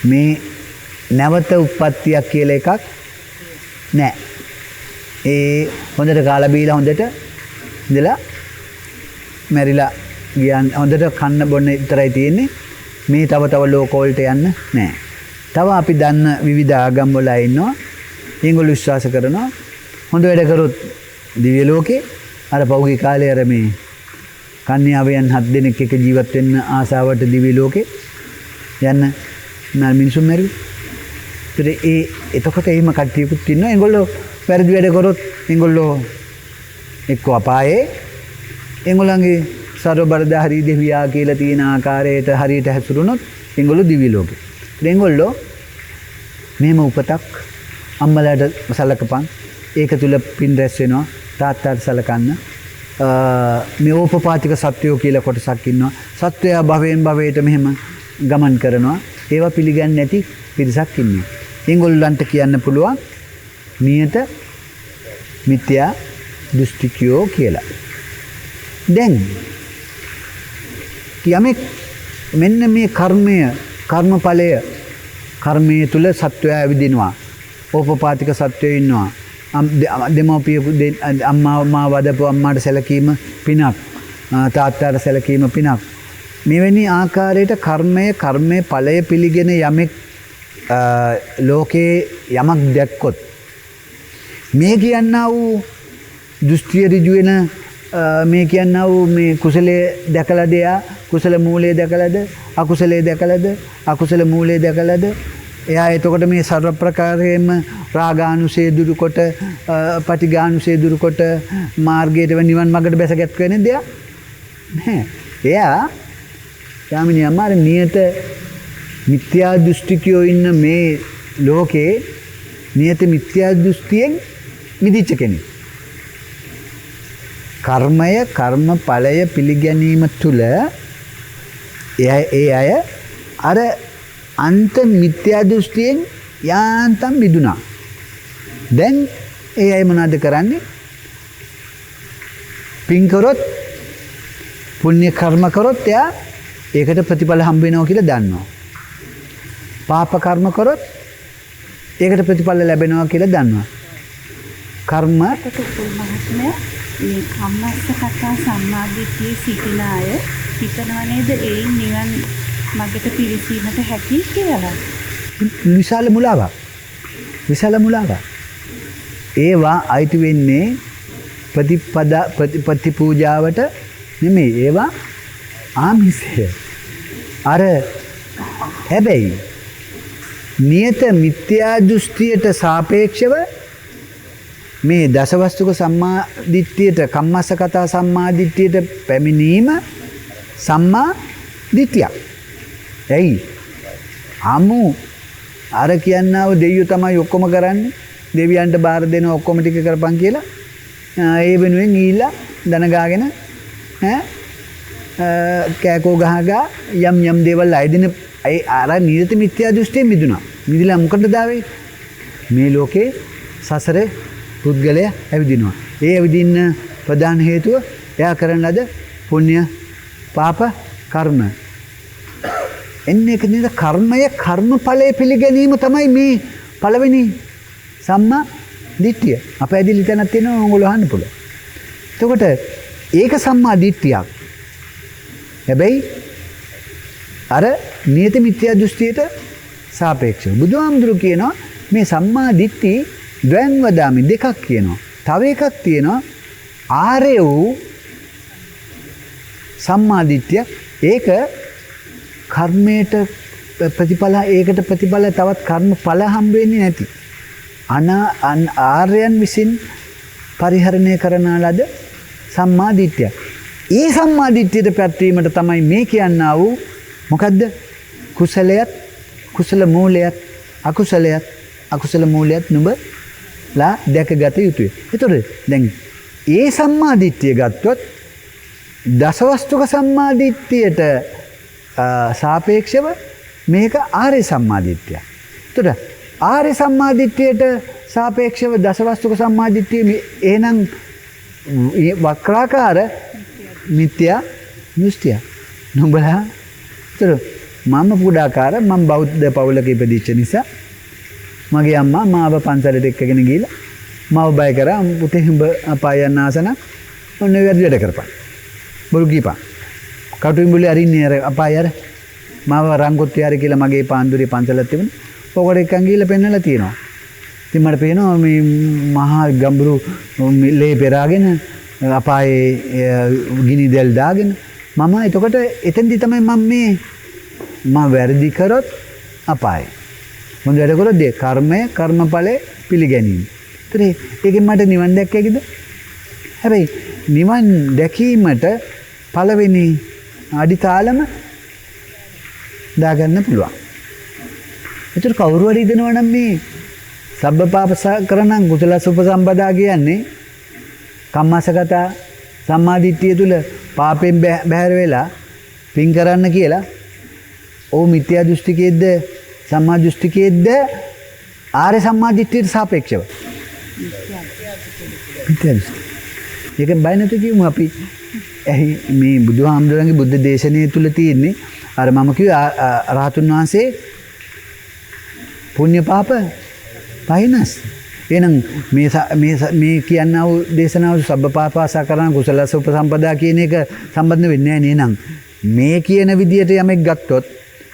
මේ නැවත උප්පත්තියක් කියලා එකක් නැහැ. ඒ හොඳට කාලා බීලා හොඳට ඉඳලා මැරිලා ගියන් හොඳට කන්න බොන්න විතරයි තියෙන්නේ. මේ තව ලෝක වලට යන්න නෑ. තව අපි දන්න විවිධ ආගම් වල ඉන්නවා. ඒගොල්ලෝ විශ්වාස කරනවා හොඳ වැඩ කරොත් දිව්‍ය ලෝකේ අර පෞගේ කාලේ අර මේ කන්‍යාවයන් 7 දෙනෙක් එක ජීවත් වෙන්න ආසාවට දිව්‍ය ලෝකේ යන්න මිනිසුන් මැරුවේ. එතකොට එහෙම කට්ටියකුත් ඉන්නවා. ඒගොල්ලෝ වැරදි වැඩ කරොත් ඒගොල්ලෝ එක්ක අපායේ ඒගොල්ලන්ගේ සර්ව බලධාරී දෙවියා කියලා තියෙන ආකාරයට හරියට හැසිරුණොත් ඒගොල්ලෝ දිව්‍ය ලෝකේ. ඒගොල්ලෝ මෙහෙම උපතක් අම්මලාට සලකපන්. ඒක තුල පින් රැස් වෙනවා. තාත්තාට සලකන්න. මේ ඕපපාතික සත්වයෝ කියලා කොටසක් ඉන්නවා. සත්වයා භවයෙන් භවයට මෙහෙම ගමන් කරනවා. ඒවා පිළිගන්නේ නැති පිරිසක් ඉන්නවා. ඒගොල්ලන්ට කියන්න පුළුවන් නියත මිත්‍යා දෘෂ්ටිකයෝ කියලා. දැන් යමෙක් මෙන්න මේ කර්මඵලය කර්මයේ තුල සත්වයා ඇවිදිනවා. ඕපපාතික සත්වයෝ ඉන්නවා. දෙමෝපිය අම්මා වදපු අම්මාට සැලකීම පිනක්. තාත්තාට සැලකීම පිනක්. මෙවැනි ආකාරයට කර්මයේ ඵලය පිළිගෙන යමෙක් ලෝකේ යමක් දැක්කොත් මේ කියන්නා වූ දෘෂ්ටිය ඍජු වෙන මේ කියන්නා වූ මේ කුසලයේ දැකලාද එයා කුසල මූලයේ දැකලාද අකුසලයේ දැකලාද අකුසල මූලයේ දැකලාද එයා එතකොට මේ සර්ව ප්‍රකාරයෙන්ම රාගානුසය දුරු කොට පටිඝානුසය දුරු කොට මාර්ගයට නිවන් මාර්ගයට බැසගත් වෙන්නේ දෙයක් නෑ. එයා යාමිනිය අමාර නියත මිත්‍යා දෘෂ්ටිකයෝ ඉන්න මේ ලෝකේ නියත මිත්‍යා දෘෂ්ටියෙන් මිදිච්ච කෙනෙක්. කර්මඵලය පිළිගැනීම තුළ ඒ අය අර අන්ත මිත්‍යා දෘෂ්ටියෙන් යාන්තම් මිදුණා. දැන් ඒ අය මොනවද කරන්නේ? පින් කරොත් පුණ්‍ය කර්ම කරොත් එයා ඒකට ප්‍රතිඵල හම්බ වෙනවා කියලා දන්නවා. පාප කර්ම කරොත් ඒකට ප්‍රතිඵල ලැබෙනවා කියලා දන්නවා. කර්ම මහත්මයා මේ කම්මස්ස කතා සම්මාදිට්ඨියේ සිටින අය හිතනවා නේද ඒ නිවන් මගට පිවිසීමට හැකි කියලා? විශාල මුලාවක්. ඒවා අයිති වෙන්නේ ප්‍රතිපූජාවට නෙමෙයි. ඒවා ආමිෂය. අර හැබැයි නියත මිත්‍යා දෘෂ්ටියට සාපේක්ෂව මේ දසවස්තුක සම්මාදිට්ඨියට කම්මස්ස කතා සම්මාදිට්ඨියට පැමිණීම සම්මා දිට්ඨියක්. එයි අමු අර කියන්නා වූ දෙවියෝ තමයි ඔක්කොම කරන්නේ. දෙවියන්ට බාර දෙන ඔක්කොම ටික කරපන් කියලා. ඒ වෙනුවෙන් ගිහිල්ලා දන ගාගෙන කෑකෝ ගහගා යම් දේවල් අයදින අර නිරත මිත්‍යා දෘෂ්ටියෙන් මිදුණා. මිදිලා මොකටද ආවේ? මේ ලෝකේ සසරේ පුද්ගලයා ඇවිදිනවා. ඒ ඇවිදින්න ප්‍රධාන හේතුව එයා කරන ලද පුණ්‍ය පාප කර්ම. එන්නේ කනේද කර්මඵලයේ පිළිගැනීම තමයි මේ පළවෙනි සම්මා දිට්ඨිය. අපේ ඇදිලි තැනක් තියෙනවා ඕගොල්ලෝ අහන්න පුළුවන්. එතකොට ඒක සම්මා දිට්ඨියක්. හැබැයි අර නියත මිත්‍යා දෘෂ්ටියට සාපේක්ෂව බුදුහාමුදුරු කියනවා මේ සම්මා දිට්ඨි ද්වයං වදාමි දෙකක් කියනවා. තව එකක් තියෙනවා ආර්ය වූ සම්මා දිට්ඨිය. ඒක කර්මයට ප්‍රතිඵල ඒකට ප්‍රතිඵල තවත් කර්මඵල හම්බ වෙන්නේ නැති. ආර්යයන් විසින් පරිහරණය කරන ලද සම්මා දිට්ඨිය. ඒ සම්මා දිට්ඨියට පැත්වීමට තමයි මේ කියන්නා වූ මොකද්ද? කුසලයත් කුසල මූලයත් අකුසල මූලයත් නුඹලා දැකගත යුතුය. ඒතොර දැන් ඒ සම්මා දිට්ඨිය ගත්තොත් දසවස්තුක සම්මා දිට්ඨියට සාපේක්ෂව මේක ආර්ය සම්මා දිට්ඨිය. ඒතොර ආර්ය සම්මා දිට්ඨියට සාපේක්ෂව දසවස්තුක සම්මා දිට්ඨිය එහෙනම් වක්‍රාකාර මිත්‍යා දෘෂ්ටිය. නුඹලා ඒතොර මම පුඩාකාර මම බෞද්ධ පවුලක ඉපදිච්ච නිසා මගේ අම්මා මාව පන්සලට එක්කගෙන ගිහලා මාව බය කරා පුතේ උඹ අපාය යන්න ආස නම් ඔන්න වැඩ කරපන්. බොරු කීපන්. කටුඹුලේ අරින්නේ අර අපාය අර මාව රංගොත් යාර කියලා මගේ පාන්දුරේ පන්සලක් තිබුණා. ඔකට එක්කන් ගිහලා පෙන්නලා තියෙනවා. ඉතින් මට පේනවා මේ මහා ගම්බුරු ලේ පෙරාගෙන අපායේ ගිනි දැල් දාගෙන මම එතකොට එතෙන්දි තමයි මම වැරදි කරොත් අපායේ. මොඳ වැඩ කරොත් කර්මය කර්මඵලයේ පිළිගැනීම. ඒකෙන් මට නිවන් දැක්කේද? හැබැයි නිවන් දැකීමට පළවෙනි අඩිතාලම දාගන්න පුළුවන්. ඒතර කවුරු හරි දෙනවා නම් මේ සබ්බපාපසකරණං කුසලස්ස උපසම්පදා කියන්නේ කම්මසගත සම්මාදිට්ඨිය තුල පාපෙන් බැහැර වෙලා පින් කරන්න කියලා. ඕ මිත්‍යා දෘෂ්ටිකයේද සම්මා දෘෂ්ටිකයේද ආර්ය සම්මාදිට්ඨියට සාපේක්ෂව. මිත්‍යා දෘෂ්ටි. ඒක බය නැති කියමු අපි. මේ බුදුහාමුදුරන්ගේ බුද්ධ දේශනාව තුල තියෙන්නේ අර මම කිව්වේ රහතුන් වහන්සේ පුණ්‍ය පාප පහිනස්. එහෙනම් මේ කියනා වූ දේශනාව සබ්බපාපසා කරන කුසලස්ස උපසම්පදා කියන එක සම්බන්ධ වෙන්නේ නැහැ නේනම්. මේ කියන විදියට යමෙක් ගත්තොත්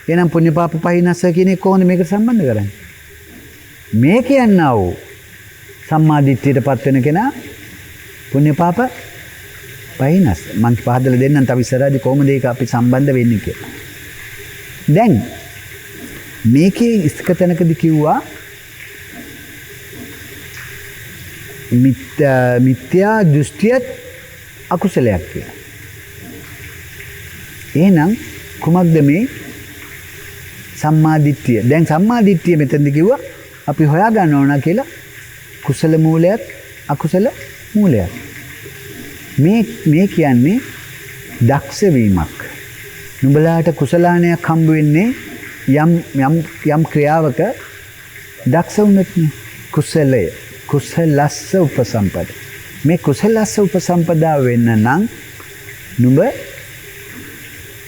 එහෙනම් පුණ්‍ය පාප පහිනස්ස කියන එක කොහොමද මේකට සම්බන්ධ කරන්නේ? මේ කියනා වූ සම්මා දිට්ඨියටපත් වෙන කෙනා පුණ්‍ය පාප පහිනස්. මම පහදලා දෙන්නම් තව ඉස්සරහදී කොහොමද ඒක අපි සම්බන්ධ වෙන්නේ කියලා. දැන් මේකේ ඉස්කතනකදී කිව්වා මිත්‍යා දෘෂ්ටියත් අකුසලයක් කියලා. එහෙනම් කුමක්ද මේ සම්මා දිට්ඨිය? දැන් සම්මා දිට්ඨිය මෙතනදී කිව්වා අපි හොයා ගන්න ඕන කියලා කුසල මූලයත් අකුසල මූලයත්. මේ කියන්නේ දක්ෂ වීමක්. නුඹලාට කුසලානයක් හම්බ වෙන්නේ යම් ක්‍රියාවක දක්ෂ වුණොත් නේ. කුසලස්ස උපසම්පද. මේ කුසලස්ස උපසම්පදා වෙන්න නම් නුඹ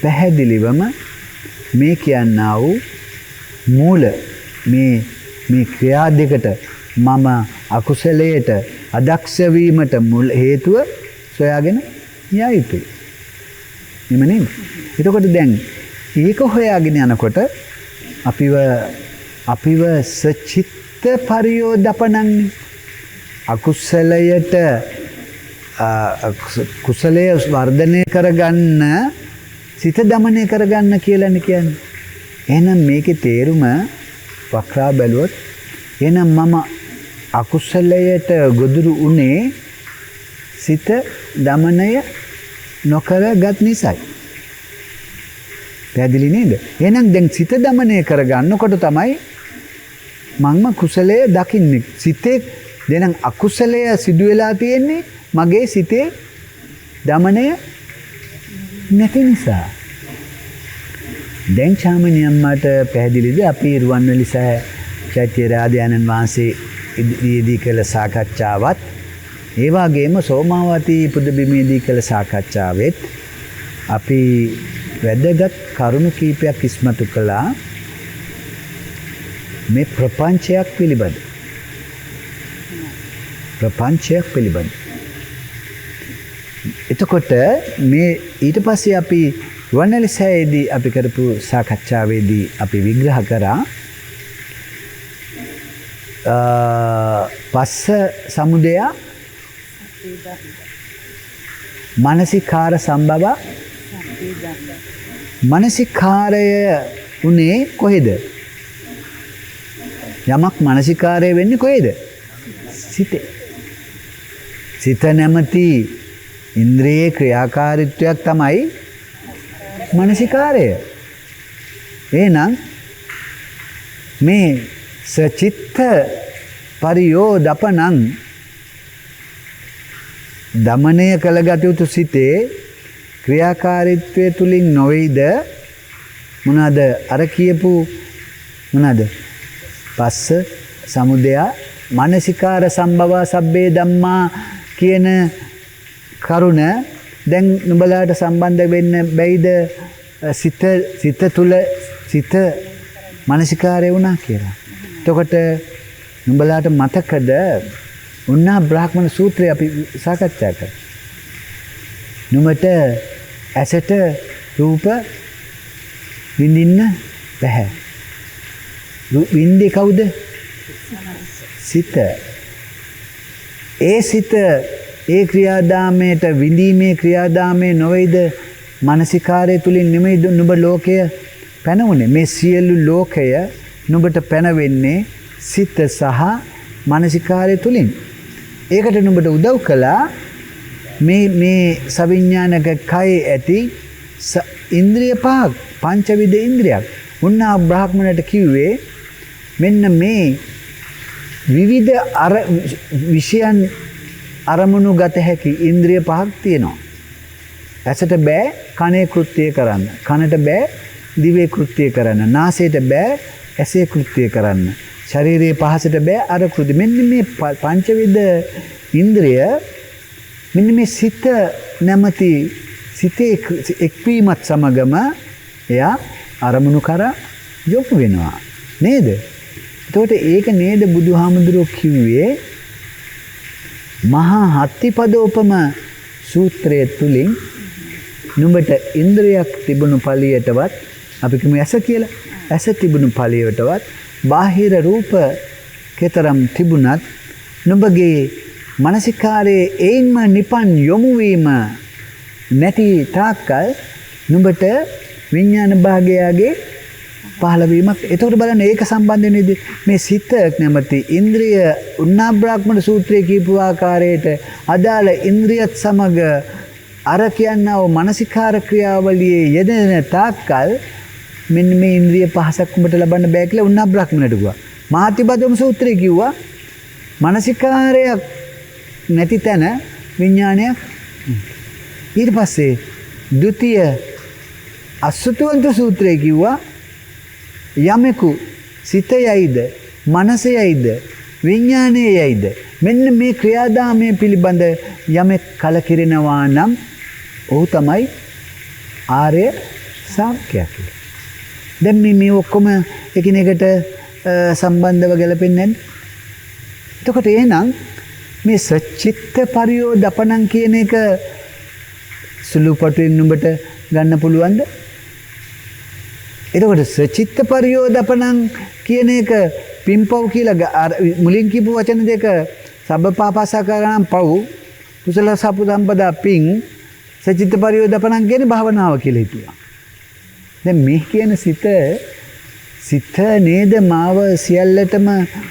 පැහැදිලිවම මේ කියන්නා වූ මූල මේ ක්‍රියා දෙකට මම අකුසලයට අදක්ෂ වීමට මුල් හේතුව සොයාගෙන යා යුතුයි. එහෙම නේද? එතකොට දැන් ඒක හොයාගෙන යනකොට අපිව සචිත්ත පරියෝදපණන්නේ අකුසලයට කුසලය වර්ධනය කරගන්න සිත දමනය කරගන්න කියලානේ කියන්නේ. එහෙනම් මේකේ තේරුම වක්‍රා බැලුවොත් එහෙනම් මම අකුසලයට ගොදුරු උනේ සිත දමනය නොකරගත් නිසායි. පැහැදිලි නේද? එහෙනම් දැන් සිත දමනය කරගන්නකොට තමයි මම කුසලයේ දකින්නේ. සිතේ දැන් අකුසලය සිදු වෙලා තියෙන්නේ මගේ සිතේ දමනය නැති නිසා. දැන් චාමනියම්මට පැහැදිලිද අපි රුවන්වැලි සත්‍යරාජානන් වහන්සේ ඉදිරියේදී කළ සාකච්ඡාවත් ඒ වගේම සෝමාවතී පුදබිමේදී කළ සාකච්ඡාවෙත් අපි වැදගත් කරුණු කීපයක් ඉස්මතු කළා මේ ප්‍රපංචයක් පිළිබඳ. එතකොට මේ ඊට පස්සේ අපි රුවන්වැලි සෑයේදී අපි කරපු සාකච්ඡාවේදී අපි විග්‍රහ කරා පස්ස සමුදය මානසිකාර සම්භව මානසිකාරය උනේ කොහෙද? යමක් මානසිකාරය වෙන්නේ කොහෙද? සිතේ. සිත නැමැති ඉන්ද්‍රියේ ක්‍රියාකාරීත්වයක් තමයි මානසිකාරය. එහෙනම් මේ සචිත්ත පරියෝදපණං දමනය කළගත යුතු සිතේ ක්‍රියාකාරීත්වය තුලින් නොවේද මොනවාද අර කියපු මොනවාද පස්ස සමුදය මානසිකාර සම්භව සබ්බේ ධම්මා කියන කරුණ දැන් නුඹලාට සම්බන්ධ වෙන්න බැයිද සිත තුල සිත මානසිකාරය වුණා කියලා. එතකොට නුඹලාට මතකද උන්නා බ්‍රාහ්මණ සූත්‍රය අපි සාකච්ඡා කරා. නුඹට ඇසට රූප විඳින්න බෑ. විඳින්නේ කවුද? සිත. ඒ සිත ඒ ක්‍රියාදාමයට විඳීමේ ක්‍රියාදාමයේ නොවේද මානසිකාරය තුලින් නෙමෙයි නුඹ ලෝකය පැනවුනේ. මේ සියලු ලෝකය නුඹට පැනවෙන්නේ සිත සහ මානසිකාරය තුලින්. ඒකට නුඹට උදව් කළා මේ සවිඥානික කය ඇති ඉන්ද්‍රිය පහක්, පංචවිධ ඉන්ද්‍රියක්. උන්නා බ්‍රාහ්මණයට කිව්වේ මෙන්න මේ විවිධ විෂයන් අරමුණු ගත හැකි ඉන්ද්‍රිය පහක් තියෙනවා. ඇසට බෑ කනේ කෘත්‍ය කරන්න. කනට බෑ දිවේ කෘත්‍ය කරන්න. නාසයට බෑ ඇසේ කෘත්‍ය කරන්න. ශරීරයේ පහසට බෑ අර කෘත්‍ය. මෙන්න මේ පංචවිධ ඉන්ද්‍රිය මෙන්න මේ සිත නැමැති සිතේ එක්වීමත් සමගම එයා අරමුණු කරා යොමු වෙනවා. නේද? එතකොට ඒක නේද බුදුහාමුදුරුවෝ කිව්වේ මහා හත්තිපදෝපම සූත්‍රය තුලින් නුඹට ඉන්ද්‍රියක් තිබුණු ඵලියටවත් අපි කියමු ඇස කියලා. ඇස තිබුණු ඵලියටවත් බාහිර රූප කතරම් තිබුණත් නුඹගේ මානසිකාරයේ ඒන්ම නිපන් යොමු වීම නැති තාක්කල් නුඹට විඥාන භාගයගේ පහළ වීමක්. එතකොට බලන්න ඒක සම්බන්ධ මේ සිත නැමැති ඉන්ද්‍රිය උන්නා බ්‍රාහ්මණ සූත්‍රයේ කියපු ආකාරයට අදාළ ඉන්ද්‍රියත් සමග අර කියනා වූ මානසිකාර ක්‍රියාවලියේ යෙදෙන තාක්කල් මෙන්න මේ ඉන්ද්‍රිය පහසක් උඹට ලබන්න බෑ කියලා උන්නා බ්‍රාහ්මණයට කිව්වා. මාතිබදම සූත්‍රයේ කිව්වා මානසිකාරයක් නැති තැන විඥානයක්. ඊට පස්සේ ဒုတိ ය අසුතවන්ත සූත්‍රයේ කිව්වා යමෙකු සිතයයිද මනසයයිද විඥානයයිද මෙන්න මේ ක්‍රියාදාමයේ පිළිබඳ යමෙක් කලකිරෙනවා නම් ඔහු තමයි ආර්ය ශ්‍රාවකයා කියලා. දැන් මේ ඔක්කොම එකිනෙකට සම්බන්ධව ගැලපෙන්නේ නැද්ද? එතකොට එහෙනම් මේ සච්චිත්ත පරියෝදපණං කියන එක සුළුපටුවෙන් නුඹට ගන්න පුළුවන්ද? එතකොට සචිත්ත පරියෝදපණං කියන එක පින්පව් කියලා මුලින් කියපු වචන දෙක සබ්බපාපසකරණං පව් කුසල සම්පදා පින් සචිත්ත පරියෝදපණං කියන්නේ භාවනාව කියලා හිතුවා. දැන් මේ කියන සිත නේද මාව සියල්ලටම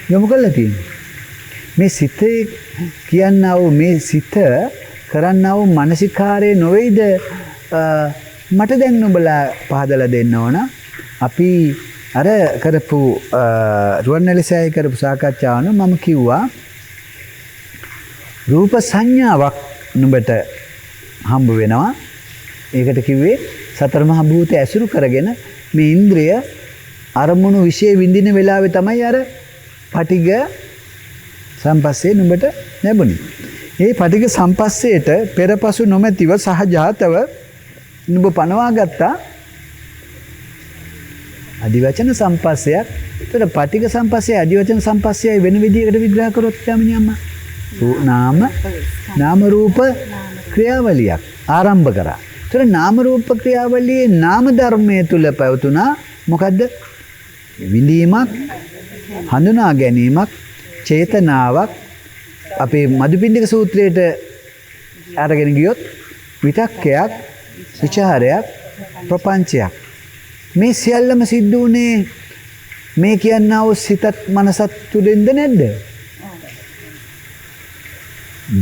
යොමු කරලා තියෙන්නේ. මේ සිතේ කියනා වූ මේ සිත කරන්නා වූ මානසිකාරයේ නොවේද මට දැන් නුඹලා පහදලා දෙන්න ඕන. අපි අර කරපු රුවන්වැලිසෑය කරපු සාකච්ඡාවන මම කිව්වා රූප සංඥාවක් නුඹට හම්බ වෙනවා. ඒකට කිව්වේ සතර මහා භූත ඇසුරු කරගෙන මේ ඉන්ද්‍රිය අරමුණු විශේෂ විඳින වෙලාවේ තමයි අර පටිග සම්පස්සේ නුඹට ලැබුණේ. මේ පටිග සම්පස්සේට පෙරපසු නොමැතිව සහජාතව නුඹ පනවා ගත්තා අදිවචන සම්පස්සයක්. ඒතර පටිග සම්පස්සේ අදිවචන සම්පස්සයයි වෙන විදිහකට විග්‍රහ කරොත් යමිනි අම්මා. නාම රූප ක්‍රියාවලියක් ආරම්භ කරා. ඒතර නාම රූප ක්‍රියාවලියේ නාම ධර්මයේ තුල පැවතුණා මොකද්ද? විඳීමක්, හඳුනා ගැනීමක්, චේතනාවක්. අපේ මදුපිණ්ඩික සූත්‍රයේට අරගෙන ගියොත් විතක්කයක්, විචාරයක්, ප්‍රපංචයක්. මේ සියල්ලම සිද්ධ වුණේ මේ කියනා වූ සිතත් මනසත් තුලින්ද නැද්ද?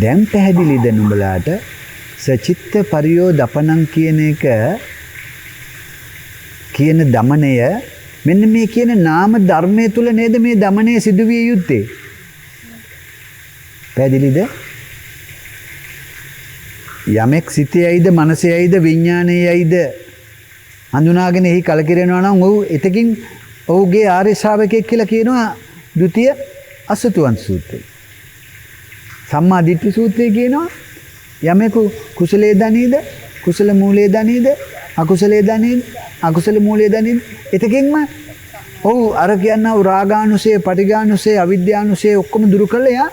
දැන් පැහැදිලිද නුඹලාට සචිත්ත පරියෝදපණං කියන එක කියන දමනය මෙන්න මේ කියන නාම ධර්මයේ තුල නේද මේ දමනය සිදුවිය යුත්තේ? පැහැදිලිද? යමෙක් සිතේයිද මනසේයිද විඥානයේයිද හඳුනාගෙන එහි කලකිරෙනවා නම් ඔහු එතකින් ඔහුගේ ආර්ය ශ්‍රාවකයෙක් කියලා කියනවා ဒုတိ ය අසුතවන්ත සූත්‍රය. සම්මා දිට්ඨි සූත්‍රය කියනවා යමෙකු කුසලයේ දනීද කුසල මූලයේ දනීද අකුසලයේ දනීද අකුසල මූලයේ දනීද එතකින්ම ඔහු අර කියනවා රාගානුසය, පටිඝානුසය, අවිද්‍යානුසය ඔක්කොම දුරු කළා යා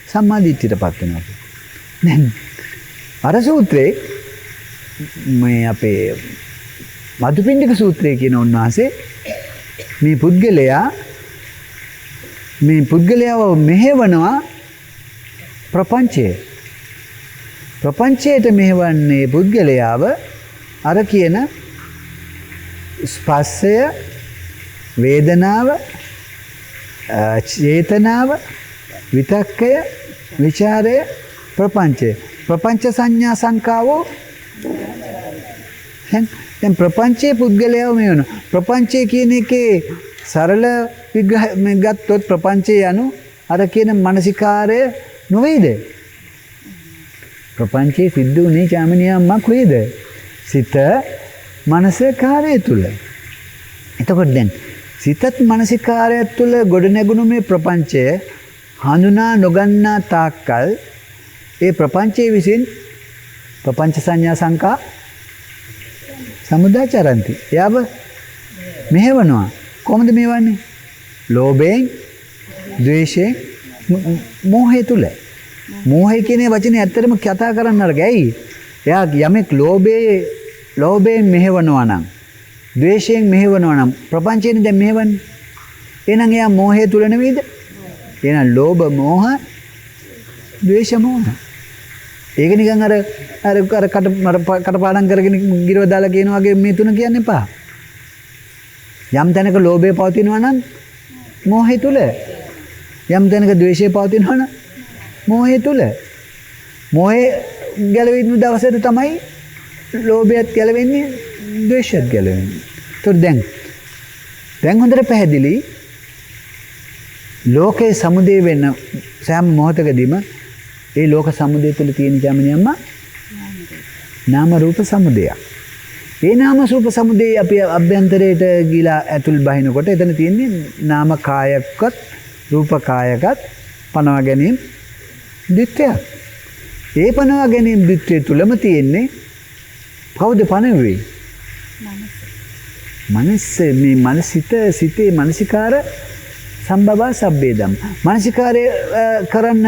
සම්මා දිට්ඨියටපත් වෙනවා. දැන් අර සූත්‍රේ මේ අපේ මදුපිණ්ඩික සූත්‍රයේ කියන උන්වහන්සේ මේ පුද්ගලයාව මෙහෙවනවා ප්‍රපංචයට මෙහෙවන්නේ පුද්ගලයාව අර කියන ස්පර්ශය, වේදනාව, චේතනාව, විතක්කය, විචාරය, ප්‍රපංච සංඥා සංකාවෝ. දැන් ප්‍රපංචයේ පුද්ගලයාව මේ වෙන ප්‍රපංචය කියන එකේ සරල විග්‍රහය ගත්තොත් ප්‍රපංචය යනු අර කියන මානසිකාරය නොවේද? ප්‍රපංචයේ සිද්ධ වුණේ චාමනියම්මක් වේද? සිත මානසිකාරය තුල. එතකොට දැන් සිතත් මානසිකාරය තුල ගොඩ නැගුණු මේ ප්‍රපංචය හඳුනා නොගන්නා තාක්කල් ඒ ප්‍රපංචයේ විසින් ප්‍රපංච සංඥා සංකා සමුදාචරಂತಿ. එයාව මෙහෙවනවා. කොහොමද මෙහෙවන්නේ? ලෝභයෙන්, ද්වේෂයෙන්, මෝහය තුල. මෝහය කියන වචනේ ඇත්තටම කතා කරන්න අරග. ඇයි? එයා යමෙක් ලෝභයෙන් මෙහෙවනවා නම්, ද්වේෂයෙන් මෙහෙවනවා නම් ප්‍රපංචයෙන් දැන් මෙහෙවන්නේ. එහෙනම් එයා මෝහය තුල නෙවෙයිද? එහෙනම් ලෝභ මෝහ, ද්වේෂ මෝහ. ඒක නිකන් අර කටපාඩම් කරගෙන ගිරව දාලා කියන වගේ මේ තුන කියන්න එපා. යම් තැනක ලෝභය පවතිනවා නම් මෝහය තුල. යම් තැනක ද්වේෂය පවතිනවා නම් මෝහය තුල. මෝහය ගැලවෙන්න දවසට තමයි ලෝභයත් ගැලවෙන්නේ, ද්වේෂයත් ගැලවෙන්නේ. ඒතර දැන් හොඳට පැහැදිලි ලෝකේ සමුදේ වෙන සෑම මොහොතකදීම ඒ ලෝක සමුදය තුළ තියෙන ජාමනියම්ම නාම රූප සමුදයක්. ඒ නාම රූප සමුදේ අපි අභ්‍යන්තරයට ගිලා ඇතුල් බහිනකොට එතන තියෙන්නේ නාම කායකත් රූප කායකත් පනවා ගැනීම ද්විත්වයක්. ඒ පනවා ගැනීම ද්විත්වය තුලම තියෙන්නේ කවුද පණුවේ? මනස. මේ සිතේ මානසිකාර සම්බවා සබ්බේදම්. මානසිකාරය කරන්න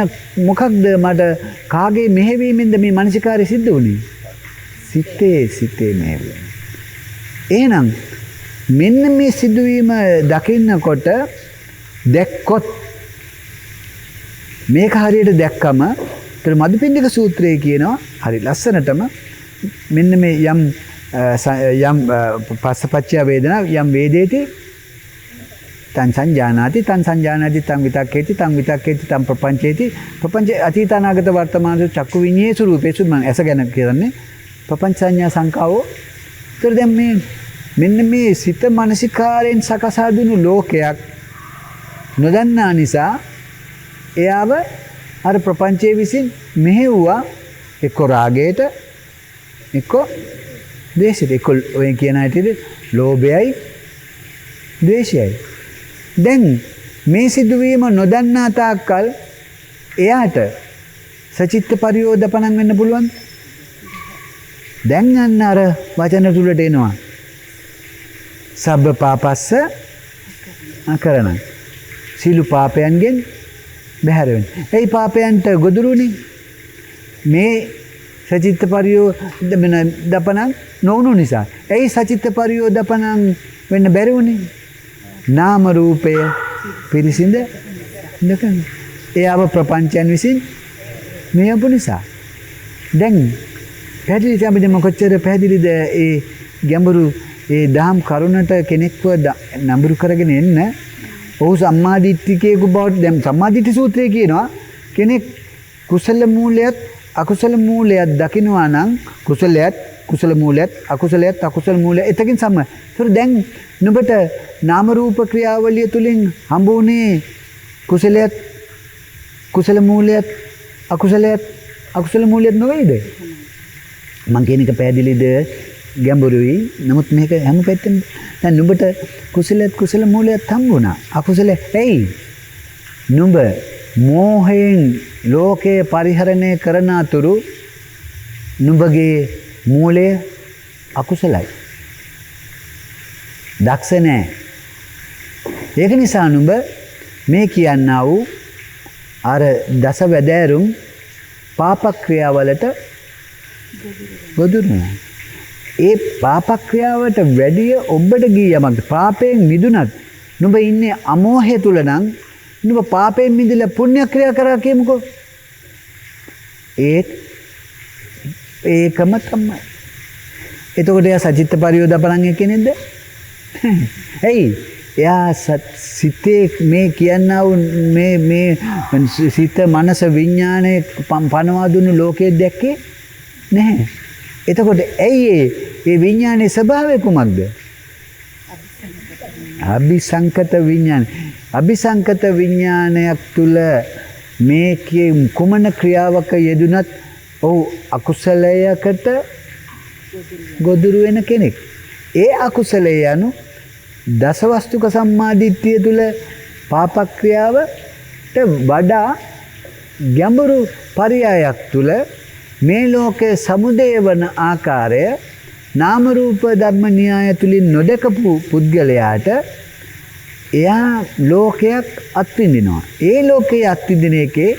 මොකක්ද මට කාගේ මෙහෙවීමෙන්ද මේ මානසිකාරය සිද්ධ වුනේ? සිතේ මෙහෙවීම. එහෙනම් මෙන්න මේ සිදුවීම දකින්නකොට දැක්කොත් මේක හරියට දැක්කම ඒතර මදුපිණ්ඩික සූත්‍රයේ කියනවා හරි ලස්සනටම මෙන්න මේ යම් පස්සපච්චය වේදනා යම් වේදේති තං සංජානාති තං විතක්කේති තං ප්‍රපංචේති ප්‍රපංච අතීත අනාගත වර්තමාන චක්කු විඤ්ඤේසු රූපේසු මම ඇස ගැන කියන්නේ ප්‍රපංච සංඥා සංකාවෝ. ඒතර දැන් මෙන්න මේ සිත මානසිකාරයෙන් සකසා දුණු ලෝකයක් නොදන්නා නිසා එයාව අර ප්‍රපංචයේ විසින් මෙහෙව්වා එක්ක රාගයට එක්ක ද්වේෂයට එක්ක ඔය කියන හැටියට ලෝභයයි ද්වේෂයයි. දැන් මේ සිදුවීම නොදන්නා තාක්කල් එයාට සචිත්ත පරියෝදපණම් වෙන්න පුළුවන්. දැන් යන්න අර වචන තුලට එනවා. සබ්බ පාපස්ස අකරණ. සීළු පාපයන්ගෙන් බැහැර වෙන්න. ඒ පාපයන්ට ගොදුරුනේ මේ සචිත්ත පරියෝදපණම් නොවුණු නිසා. ඒ සචිත්ත පරියෝදපණම් වෙන්න බැරි වුණේ. නාම රූපය පිරිසිඳ ඉඳකන එයාව ප්‍රපංචයන් විසින් මෙයපු නිසා. දැන් පැහැදිලි තමයි කොච්චර පැහැදිලිද ඒ ගැඹුරු ඒ දහම් කරුණට කෙනෙක්ව නඹුරු කරගෙන එන්න. ඔහු සම්මාදිට්ඨිකයෙකු බවට දැන් සම්මාදිට්ඨි සූත්‍රයේ කියනවා කෙනෙක් කුසල මූලයත් අකුසල මූලයත් දකිනවා නම් කුසලයත් කුසල මූලයත් අකුසල මූලය එතකින් සම. ඒතර දැන් නුඹට නාම රූප ක්‍රියාවලිය තුලින් හම්බුනේ කුසලයත් කුසල මූලයත් අකුසල මූලයත් නොවේද? මං කියන එක පැහැදිලිද? ගැඹුරුයි. නමුත් මේක හැම පැත්තෙම දැන් නුඹට කුසල මූලයත් හම්බුණා. අකුසල ඇයි? නුඹ මෝහයෙන් ලෝකේ පරිහරණය කරන අතුරු නුඹගේ මූලය අකුසලයි. දක්ෂ නැහැ. ඒක නිසා නුඹ මේ කියන්නා වූ අර දස වැදෑරුම් පාප ක්‍රියාවලට ගොදුරුනවා. ඒ පාපක්‍රියාවට වැඩිය ඔබට ගිය යමක් පාපයෙන් මිදුණත් නුඹ ඉන්නේ අමෝහය තුල නම් නුඹ පාපයෙන් මිදලා පුණ්‍ය ක්‍රියා කරා කියමුකෝ. ඒකම තමයි. එතකොට එයා සචිත්ත පරියෝදපණන් කෙනෙක්ද? එයි එයා සිතේ මේ කියන්නා වූ මේ සිත මනස විඥානයේ පනවා දුන්නු ලෝකයේ දැක්කේ නැහැ. එතකොට ඇයි මේ විඥානයේ ස්වභාවය කුමක්ද? අபிසංකත විඥාන. අபிසංකත විඥානයක් තුල මේ කුමන ක්‍රියාවක යෙදුනත් ඔව් අකුසලයකට ගොදුරු වෙන කෙනෙක්. ඒ අකුසලය යනු දසවස්තුක සම්මාදිට්ඨිය තුල පාපක්‍රියාවට වඩා ගැඹුරු පරයයක් තුල මේ ලෝකයේ සමුදය වන ආකාරය නාම රූප ධර්ම න්‍යාය තුලින් නොදකපු පුද්ගලයාට එයා ලෝකයක් අත්විඳිනවා. ඒ ලෝකයේ අත්විඳින එකේ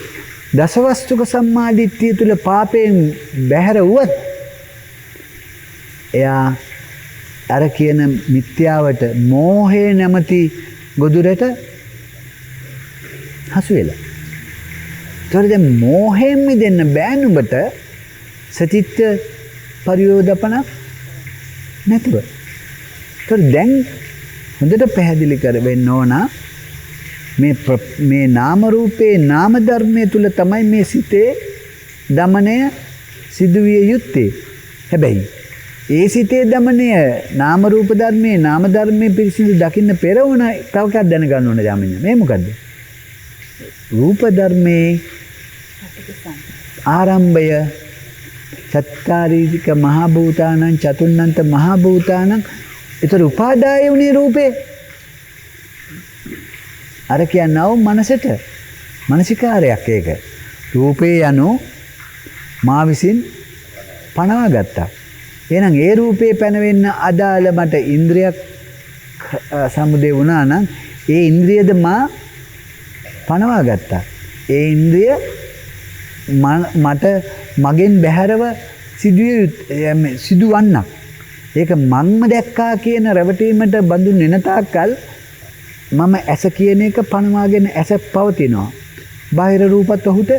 දසවස්තුක සම්මාදිට්ඨිය තුල පාපයෙන් බැහැර වුවත් එයා අර කියන මිත්‍යාවට මෝහේ නැමැති ගොදුරට හසු වෙලා. ඒතකොට දැන් මෝහයෙන් මිදෙන්න බෑ නුඹට සචිත්ත පරියෝදපණ නැතුව. ඒතකොට දැන් හොඳට පැහැදිලි කරවෙන්න ඕන මේ නාම රූපේ නාම ධර්මයේ තුල තමයි මේ සිතේ දමනය සිදුවිය යුත්තේ. හැබැයි ඒ සිතේ දමනය නාම රූප ධර්මයේ නාම ධර්මයේ පිරිසිදු දකින්න පෙර වුණ තව එකක් දැනගන්න ඕන යාමිනිය. මේ මොකද්ද? රූප ධර්මයේ ආරම්භය චත්තාරීතික මහ භූතානං චතුන්නන්ත මහ භූතානං. ඒතර උපාදාය වුණේ රූපේ. අර කියනව මනසට මානසිකාරයක් ඒක. රූපේ යනු මා විසින් පනවා ගත්තා. එහෙනම් ඒ රූපේ පැනවෙන්න අදාළ මට ඉන්ද්‍රියක් සමුදේ වුණා නම් ඒ ඉන්ද්‍රියද මා පනවා ගත්තා. ඒ ඉන්ද්‍රිය මට මගෙන් බැහැරව සිදුවන්නක්. ඒක මන්ම දැක්කා කියන රැවටීමට බඳුන් වෙන තාක්කල් මම ඇස කියන එක පනවාගෙන ඇස පවතිනවා. බාහිර රූපත් ඔහුට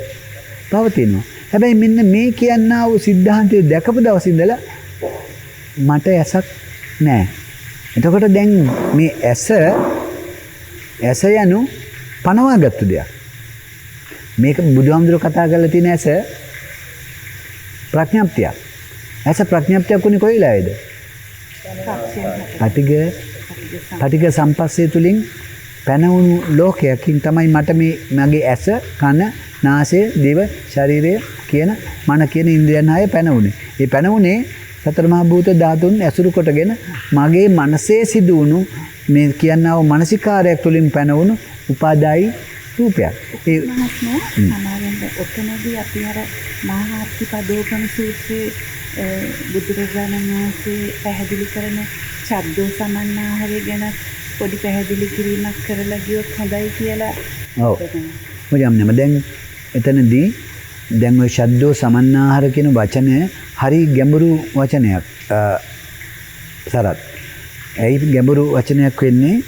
පවතිනවා. හැබැයි මෙන්න මේ කියන්නා වූ સિદ્ધාන්තය දැකපු දවස් ඉඳලා මට ඇසක් නැහැ. එතකොට දැන් මේ ඇස යනු පනවාගත්තු දෙයක්. මේක බුදුහාමුදුරුවෝ කතා කරලා තියෙන ඇස ප්‍රඥාප්තිය. ඇස ප්‍රඥාප්තිය කොහොනේ කොයිලායේද? පටිඝ සම්පස්සේ තුලින් පැනවුණු ලෝකයකින් තමයි මට මගේ ඇස කන නාසය දිව ශරීරය කියන මන කියන ඉන්ද්‍රියන් හය පැනවුනේ. ඒ පැනවුනේ සතර මහා භූත ධාතුන් ඇසුරු කොටගෙන මගේ මනසේ සිදුවුණු මේ කියනවා මානසිකාරයක් තුලින් පැනවුණු උපාදායි රූපයක්. ඒ සමාවෙන්ද ඔතනදී අපි අර මහාත්තිපදෝපන සූත්‍රයේ බුදුරජාණන් වහන්සේ පැහැදිලි කරන ශබ්දෝ සමන්නාහරය ගැන පොඩි පැහැදිලි කිරීමක් කරලා ගියොත් හොඳයි කියලා. ඔව්. මොකද දැන් එතනදී දැන් ওই ශබ්දෝ සමන්නාහර කියන වචනය හරි ගැඹුරු වචනයක්. සරත්. ඒ ගැඹුරු වචනයක් වෙන්නේ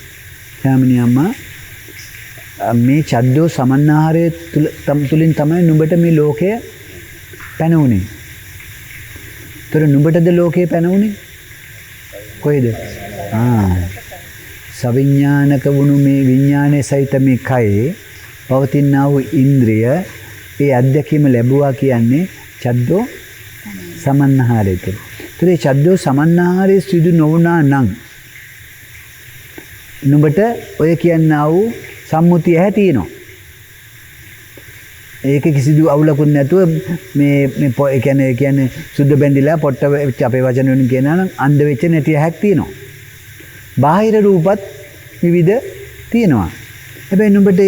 යාමිනී අම්මා මේ ශබ්දෝ සමන්නාහරයේ තුලින් තමයි නුඹට මේ ලෝකය පැනුනේ. ତොර නුඹටද ලෝකය පැනුනේ? කොයිද? සවිඥානික වුණු මේ විඥානයේ සහිත මේ කයේ පවතිනා වූ ඉන්ද්‍රිය ඒ අධ්‍යක්ීම ලැබුවා කියන්නේ ශබ්දෝ සමන්නාහරය තුළ. ඒතර ඒ ශබ්දෝ සමන්නාහරයේ සිදු නොවුණා නම් නුඹට ඔය කියනා වූ සම්මුතිය හැටිනවා. ඒක කිසිදු අවුලකුත් නැතුව මේ කියන්නේ සුද්ධ බැඳිලා පොට්ට වෙච්ච අපේ වචන වලින් කියනවා නම් අන්ධ වෙච්ච නැටි හැක් තියෙනවා. බාහිර රූපත් විවිධ තියෙනවා. හැබැයි නුඹට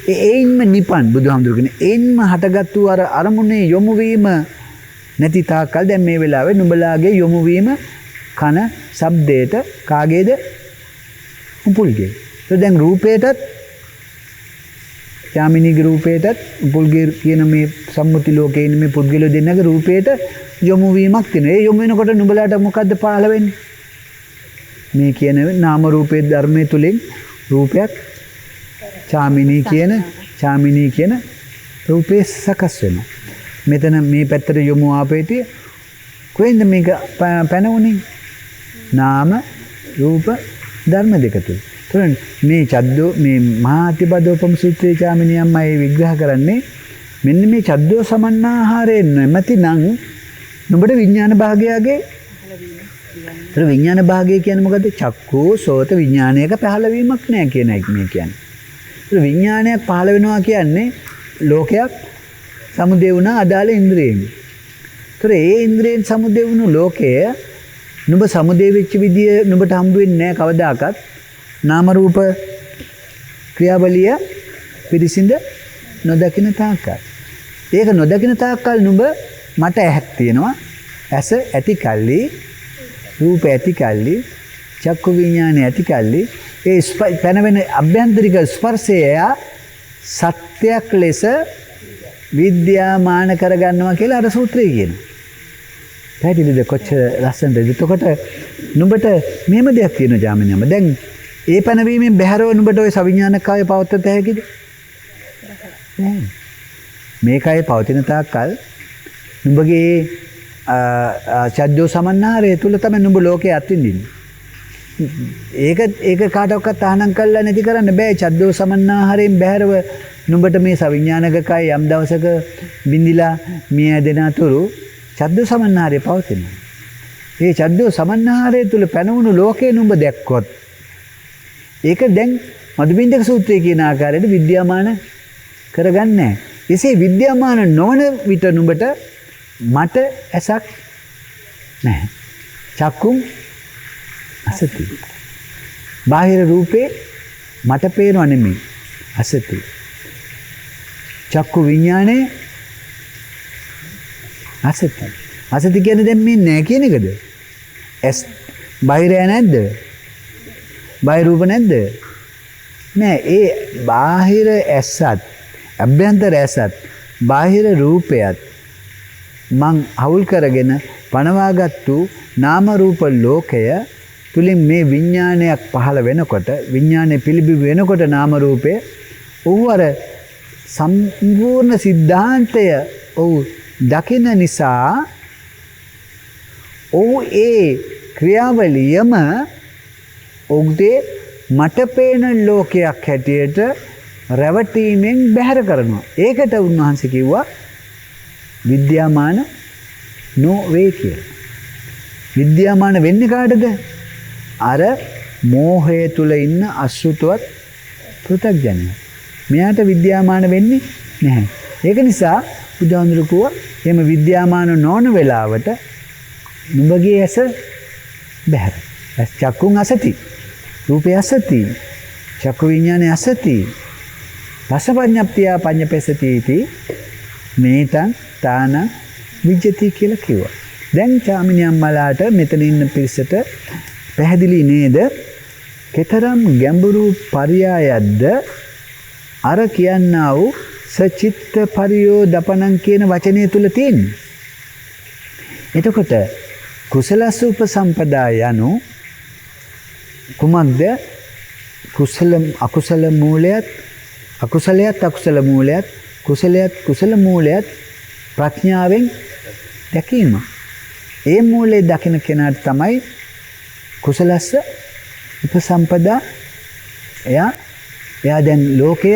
ඒයින්ම නිපන් බුදුහාමුදුරු කියන්නේ ඒයින්ම හටගත්තු අර අරමුණේ යොමු වීම නැති තාක්කල් දැන් මේ වෙලාවේ නුඹලාගේ යොමු වීම කන ශබ්දයට කාගේද? උපුල්ගේ. දැන් රූපයටත් යාමිනීගේ රූපයටත් පුල්ගේ කියන මේ සම්මුති ලෝකයේ ඉන්න මේ පුද්ගලයෝ දෙන්නගේ රූපයට යොමු වීමක් තියෙනවා. ඒ යොමු වෙනකොට නුඹලාට මොකද්ද පහළ වෙන්නේ? මේ කියන නාම රූපේ ධර්මයේ තුලින් රූපයක් යාමිනී කියන රූපේ සකස් වෙනවා. මෙතන මේ පැත්තට යොමු ආපේටි කොහෙන්ද මේක පැනවුනේ? නාම රූප ධර්ම දෙක තුල. එතකොට මේ චද්දෝ මේ මහා අතිපදෝපම සූත්‍රයේ යාමිනියම්මයි විග්‍රහ කරන්නේ මෙන්න මේ චද්දෝ සමන්නාහාරයෙන් නැමැතිනම් නුඹට විඥාන භාගයගේ ඒතර විඥාන භාගය කියන්නේ මොකද්ද? චක්කෝ සෝත විඥානයක පහළවීමක් නෑ කියන එක මේ කියන්නේ. ඒතර විඥානයක් පහළ වෙනවා කියන්නේ ලෝකයක් සමුදේ වුණා අදාළ ඉන්ද්‍රියෙන්. ඒතර ඒ ඉන්ද්‍රියෙන් සමුදේ වුණු ලෝකය නුඹ සමුදේ වෙච්ච විදිය නුඹට හම්බ වෙන්නේ නැහැ කවදාකවත්. නාම රූප ක්‍රියාවලිය පිරිසිඳ නොදකින තාක්කල්. ඒක නොදකින තාක්කල් නුඹ මට ඇහක් තියෙනවා. ඇස ඇති කල්ලි රූප ඇති කල්ලි චක්කු විඥානය ඇති කල්ලි ඒ පැනවෙන අභ්‍යන්තරික ස්පර්ශය සත්‍යයක් ලෙස විද්‍යාමාන කරගන්නවා කියලා අර සූත්‍රය කියනවා. පැහැදිලිද කොච්චර ලස්සනද? එතකොට නුඹට මෙහෙම දෙයක් තියෙනවා යාමිනියම. දැන් ඒ පැනවීමෙන් බැහැරව නුඹට ওই සවිඥානිකය පවත්ත හැකිද? නෑ. මේකයි පවතින තාක්කල් නුඹගේ චද්දෝ සමන්නාරය තුල තමයි නුඹ ලෝකේ අත්විඳින්නේ. ඒක කාටවත් තහනම් කරලා නැති කරන්න බෑ. චද්දෝ සමන්නාහරයෙන් බැහැරව නුඹට මේ සවිඥානිකය යම් දවසක බින්දිලා මිය ඇදෙන අතුරු චද්දෝ සමන්නාහරය පවතිනවා. මේ චද්දෝ සමන්නාහරය තුල පැනවුණු ලෝකේ නුඹ දැක්කොත් ඒක දැන් මදුබින්දක සූත්‍රයේ කියන ආකාරයට විද්‍යාමාන කරගන්නේ. එසේ විද්‍යාමාන නොවන විට නුඹට මට ඇසක් නැහැ. චක්කුම් අසති. බාහිර රූපේ මට පේනව නෙමෙයි. අසති. චක්කු විඥානේ අසති. අසති කියන්නේ දැන් මේ නැහැ කියන එකද? ඇස් බාහිරය නැද්ද? බාහිර රූප නැද්ද? නෑ. ඒ බාහිර ඇසත් අභ්‍යන්තර ඇසත් බාහිර රූපයත් මං අවුල් කරගෙන පනවාගත්තු නාම රූප ලෝකය තුලින් මේ විඥානයක් පහළ වෙනකොට විඥානේ පිළිබිඹ වෙනකොට නාම රූපය ඔව්වර සම්පූර්ණ සිද්ධාන්තය ඔව් දකින නිසා ඔව් ඒ ක්‍රියාවලියම ඔග්දේ මට පේන ලෝකයක් හැටියට රැවටීමෙන් බැහැර කරනවා. ඒකට උන්වහන්සේ කිව්වා විද්‍යාමාන නොවේ කියලා. විද්‍යාමාන වෙන්නේ කාටද? අර මෝහය තුල ඉන්න අසුතවත් පෘථග්ජනයා. මෙයාට විද්‍යාමාන වෙන්නේ නැහැ. ඒක නිසා බුදුහාමුදුරුවෝ කිව්වා එහෙම විද්‍යාමාන නොවන වෙලාවට නුඹගේ ඇස බැහැර. ඇස් චක්කුන් අසති. රූපය අසති. චක්කු විඥානය අසති. රසපඤ්ඤප්තිය පඤ්ඤපෙසති इति මේතං තාන විජ්ජති කියලා කිව්වා. දැන් යාමිනියම්මලාට මෙතන ඉන්න පිරිසට පැහැදිලි නේද? කතරම් ගැඹුරු පරියායක්ද අර කියන්නා වූ සචිත්ත පරියෝදපණං කියන වචනය තුල තියෙන්නේ. එතකොට කුසලස්ස උපසම්පදා යනු කුමක්ද? කුසල අකුසල මූලයත් අකුසලයත් අකුසල මූලයත් කුසලයත් කුසල මූලයත් ප්‍රඥාවෙන් දැකීම. ඒ මූලයේ දකින කෙනාට තමයි කුසලස්ස උපසම්පදා එයා දැන් ලෝකය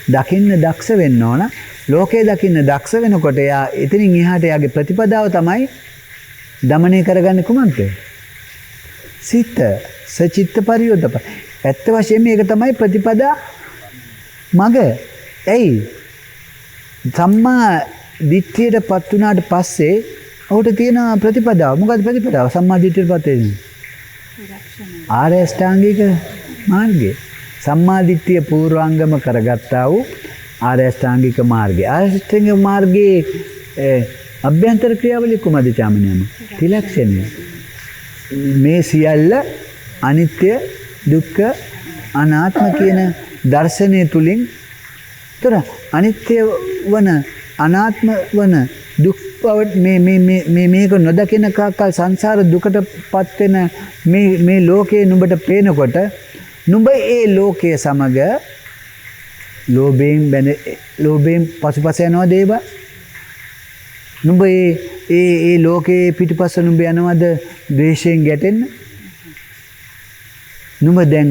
දකින්න දක්ෂ වෙන්න ඕන. ලෝකය දකින්න දක්ෂ වෙනකොට එයා එතනින් එහාට එයාගේ ප්‍රතිපදාව තමයි දමනය කරගන්නේ කුමක්ද? සිත සචිත්ත පරියෝදප. ඇත්ත වශයෙන්ම මේක තමයි ප්‍රතිපදා මග. ඇයි? සම්මා දිට්ඨියටපත් වුණාට පස්සේ ඔහුට තියෙන ප්‍රතිපදාව. මොකක්ද ප්‍රතිපදාව? සම්මා දිට්ඨියටපත් වෙන්නේ. ආර්ය අෂ්ටාංගික මාර්ගය. සම්මා දිට්ඨිය පූර්වාංගම කරගත්තා වූ ආර්ය අෂ්ටාංගික මාර්ගය. ආර්ය අෂ්ටාංගික මාර්ගයේ අභ්‍යන්තර ක්‍රියාවලිය කුමද යාමිනියම? ත්‍රිලක්ෂණය. මේ සියල්ල අනිත්‍ය දුක්ඛ අනාත්ම කියන දර්ශනය තුලින් තොර අනිත්‍ය වන අනාත්ම වන දුක් බව මේක නොදකින කාකල් සංසාර දුකට පත් වෙන මේ ලෝකේ නුඹට පේනකොට නුඹ ඒ ලෝකයේ සමග ලෝභයෙන් පසුපස යනවා දේවා. නුඹ ඒ ලෝකයේ පිටිපස්ස නුඹ යනවද ද්වේෂයෙන් ගැටෙන්න? නුඹ දැන්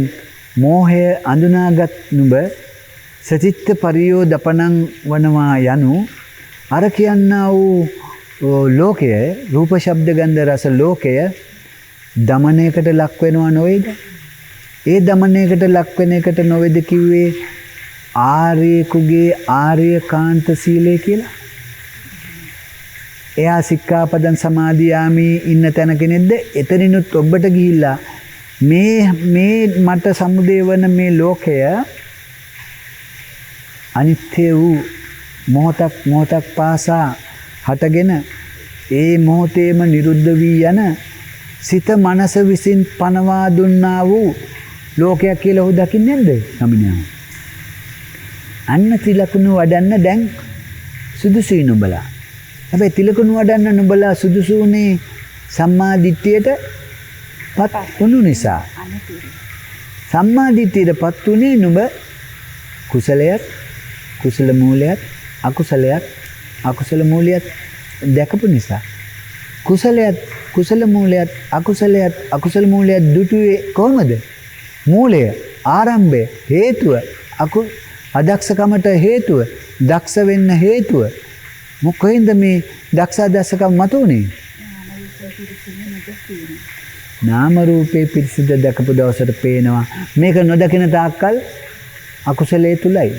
මෝහය අඳුනාගත් නුඹ සචිත්ත පරියෝදපණං වනවා යනු අර කියන්නා වූ ලෝකය රූප ශබ්ද ගන්ධ රස ලෝකය දමනයකට ලක් වෙනවා නොවේද? ඒ දමනයකට ලක් වෙන එකට නොවේද කිව්වේ ආර්යෙකුගේ ආර්යකාන්ත සීලය කියලා? එයා සික්ඛාපදං සමාදියාමි ඉන්න තැනක නේද? එතනිනුත් ඔබට ගිහිල්ලා මේ මට සමුදේ වන මේ ලෝකය අනිත්‍ය වූ මොහොතක් පාසා හටගෙන ඒ මොහොතේම නිරුද්ධ වී යන සිත මනස විසින් පනවා දුන්නා වූ ලෝකයක් කියලා ඔහු දකින්නේ නැද්ද? සමිනියම. අන්න තිලකුණු වඩන්න දැන් සුදුසුයි නුඹලා. හැබැයි තිලකුණු වඩන්න නුඹලා සුදුසුුනේ සම්මා දිට්ඨියට පත් වුණු නිසා. සම්මා දිට්ඨියට පත් උනේ නුඹ කුසලයක් කුසල මූලයක් අකුසලයක් අකුසල මූලයක් දැකපු නිසා. කුසලයක් කුසල මූලයක් අකුසලයක් අකුසල මූලයක් දුටුවේ කොහොමද? මූලය ආරම්භය හේතුව අදක්ෂකමට හේතුව දක්ෂ වෙන්න හේතුව මොකෙන්ද මේ දක්ෂකම මතුනේ? නාම රූපේ පිරිසිදු දැකපු දවසට පේනවා මේක නොදකින තාක්කල් අකුසලයේ තුලයි.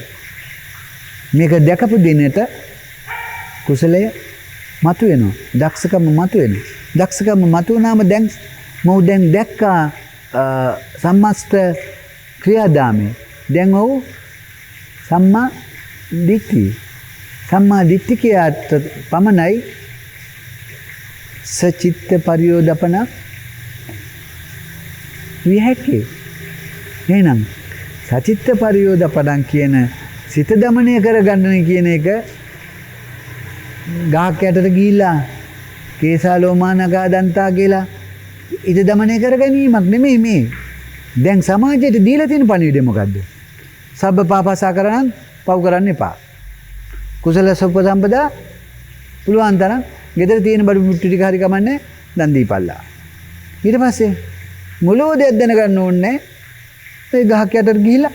මේක දැකපු දිනට කුසලය මතුවෙනවා. දක්ෂකම මතුවෙනවා. දක්ෂකම මතුවනාම දැන් දැන් දැක්කා සම්මස්ත ක්‍රියාදාමේ. දැන් ඔව් සම්මා දිට්ඨිය. සම්මා දිට්ඨිකයට පමණයි සචිත්ත පරියෝදපන විහැකේ. එහෙනම් සචිත්ත පරියෝදපණං කියන සිත දමනය කරගන්න කියන එක ගහක් යටට ගිහිල්ලා කේසා ලෝමා නගා දන්තා කියලා ඉත දමනය කර ගැනීමක් නෙමෙයි මේ. දැන් සමාජයට දීලා තියෙන පණිවිඩය මොකද්ද? සබ්බ පාපසා කරනන් පව් කරන්න එපා. කුසල සුපසම්පදා පුළුවන් තරම් ගෙදර තියෙන බඩු මුට්ටු ටික හරි කමන්නේ දන් දීපල්ලා. ඊට පස්සේ මුලෝ දෙයක් දැනගන්න ඕනේ ඒ ගහක් යටට ගිහිල්ලා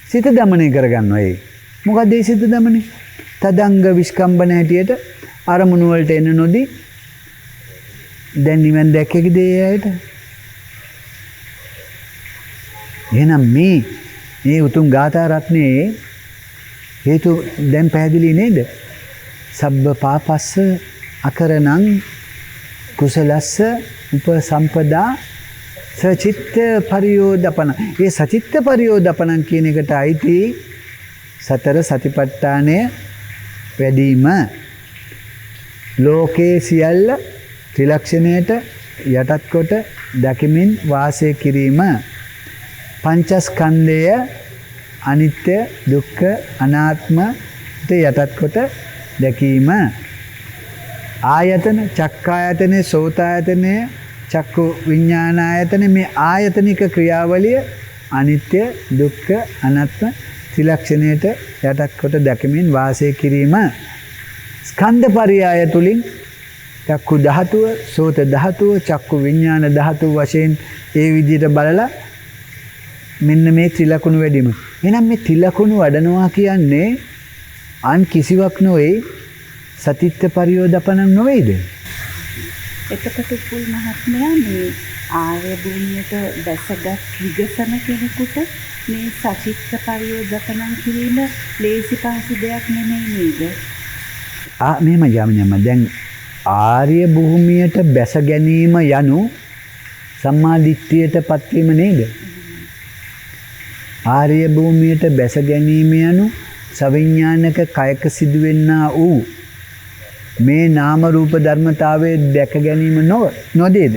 සිත දමනය කරගන්නවා. ඒ මොකද ඒ සිත දමනය? තදංග විස්කම්බන හැටියට අරමුණු වලට එන්න නොදී දැන් නිවන් දැක්කේද ඒ ඇයට? එහෙනම් මේ උතුම් ගාථා රත්නයේ හේතු දැන් පැහැදිලි නේද? සබ්බ පාපස්ස අකරණං කුසලස්ස උපසම්පදා සචිත්ත පරියෝදපන. මේ සචිත්ත පරියෝදපන කියන එකට අයිති සතර සතිපට්ඨානය වැඩිම ලෝකේ සියල්ල ත්‍රිලක්ෂණයට යටත් කොට දකිමින් වාසය කිරීම. පංචස්කන්ධය අනිත්‍ය දුක්ඛ අනාත්මට යටත් කොට දැකීම. ආයතන චක්කායතනේ සෝතායතනේ චක්කු විඥානායතනේ මේ ආයතනික ක්‍රියාවලිය අනිත්‍ය දුක්ඛ අනාත්ම ත්‍රිලක්ෂණයට යටත් කොට දැකමින් වාසය කිරීම. ස්කන්ධ පරියාය තුලින් චක්කු ධාතුව සෝත ධාතුව චක්කු විඥාන ධාතුව වශයෙන් ඒ විදිහට බලලා මෙන්න මේ ත්‍රිලකුණු වැඩිම. එහෙනම් මේ ත්‍රිලකුණු වඩනවා කියන්නේ අන් කිසිවක් නොවේ සතිත්ත පරියෝදපණක් නොවේද? එතකොට පුල් මහත්මයා මේ ආර්ය භූමියට දැසගත් විගසන කෙනෙකුට මේ සචිත්ත පරියෝදපණක් කිරීම ලේසි පහසු දෙයක් නෙමෙයි නේද? මෙහෙම යම් දැන් ආර්ය භූමියට බැස ගැනීම යනු සම්මා දිට්ඨියට පත්වීම නේද? ආර්ය භූමියට බැස ගැනීම යනු සවිඥානික කයක සිදුවෙන්නා වූ මේ නාම රූප ධර්මතාවයේ දැක ගැනීම නොදේද?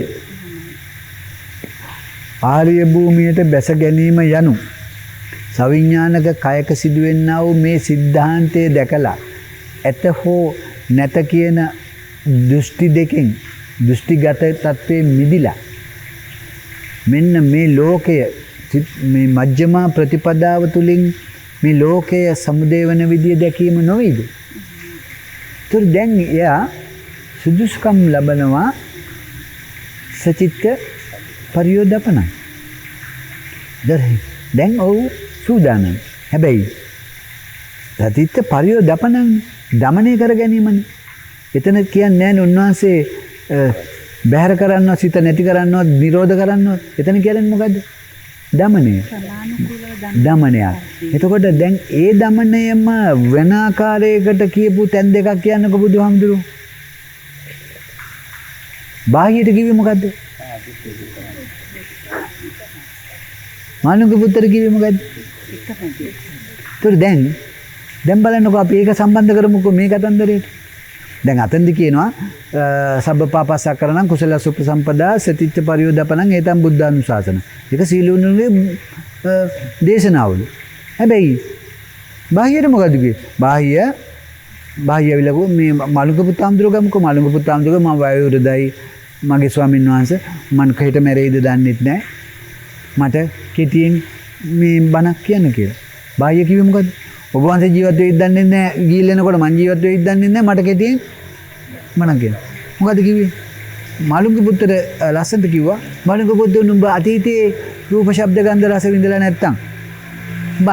ආර්ය භූමියට බැස ගැනීම යනු සවිඥානික කයක සිදුවෙන්නා වූ මේ සිද්ධාන්තය දැකලා ඇත හෝ නැත කියන දෘෂ්ටි දෙකෙන් දෘෂ්ටිගත තත්ත්වයෙන් මිදිලා මෙන්න මේ ලෝකය මේ මජ්ක්‍ධිමා ප්‍රතිපදාව තුලින් මේ ලෝකය සමුදය වෙන විදිය දැකීම නොවේද? ඒතර දැන් එයා සුදුසුකම් ලබනවා සචිත්ත පරියෝදපන. දැන් ඔව් සූදානම්. හැබැයි සචිත්ත පරියෝදපන දමනය කර ගැනීමනේ. එතන කියන්නේ නැහැ උන්වහන්සේ බැහැර කරන්නවත් සිත නැති කරන්නවත් නිරෝධ කරන්නවත්. එතන කියන්නේ මොකද්ද? දමනය. දමනයක්. එතකොට දැන් ඒ දමනයම වෙන ආකාරයකට කියපු තැන් දෙකක් කියන්නකෝ බුදුහාමුදුරුවෝ. බාහියට කිව්වේ මොකද්ද? මානුක පුත්‍ර කිව්වේ මොකද්ද? ඒතර දැන් බලන්නකෝ අපි ඒක සම්බන්ධ කරමුකෝ මේ කතන්දරේට. දැන් අතෙන්දි කියනවා සබ්බ පාපස්සකරණං කුසල සුප්පසම්පදා සතිච්ච පරියෝදපණං ඒතම් බුද්ධානුශාසන. ඒක සීලුණුගේ දේශනාවලු. හැබැයි බාහියට මොකද්ද කිව්වේ? බාහිය විලකෝ මේ මාළුක පුත්තාම්දුර ගමුකෝ. මාළුක පුත්තාම්දුර මම වයෝවෘද්ධයි මගේ ස්වාමීන් වහන්සේ මම කහිට මැරෙයිද දන්නෙත් නැහැ. මට කෙටියෙන් මේ බණක් කියන්න කියලා. බාහිය කිව්වේ මොකද්ද? ඔබ වහන්සේ ජීවත් වෙයිද දන්නේ නැහැ. ගිහිල්ලනකොට මං ජීවත් වෙයිද දන්නේ නැහැ. මට කෙටියෙන් මණක් කියනවා. මොකද්ද කිව්වේ? මාළුක පුත්‍ර ලස්සනට කිව්වා. මාළුක පුත්‍ර නුඹ අතීතයේ රූප ශබ්ද ගන්ධ රස විඳලා නැත්තම්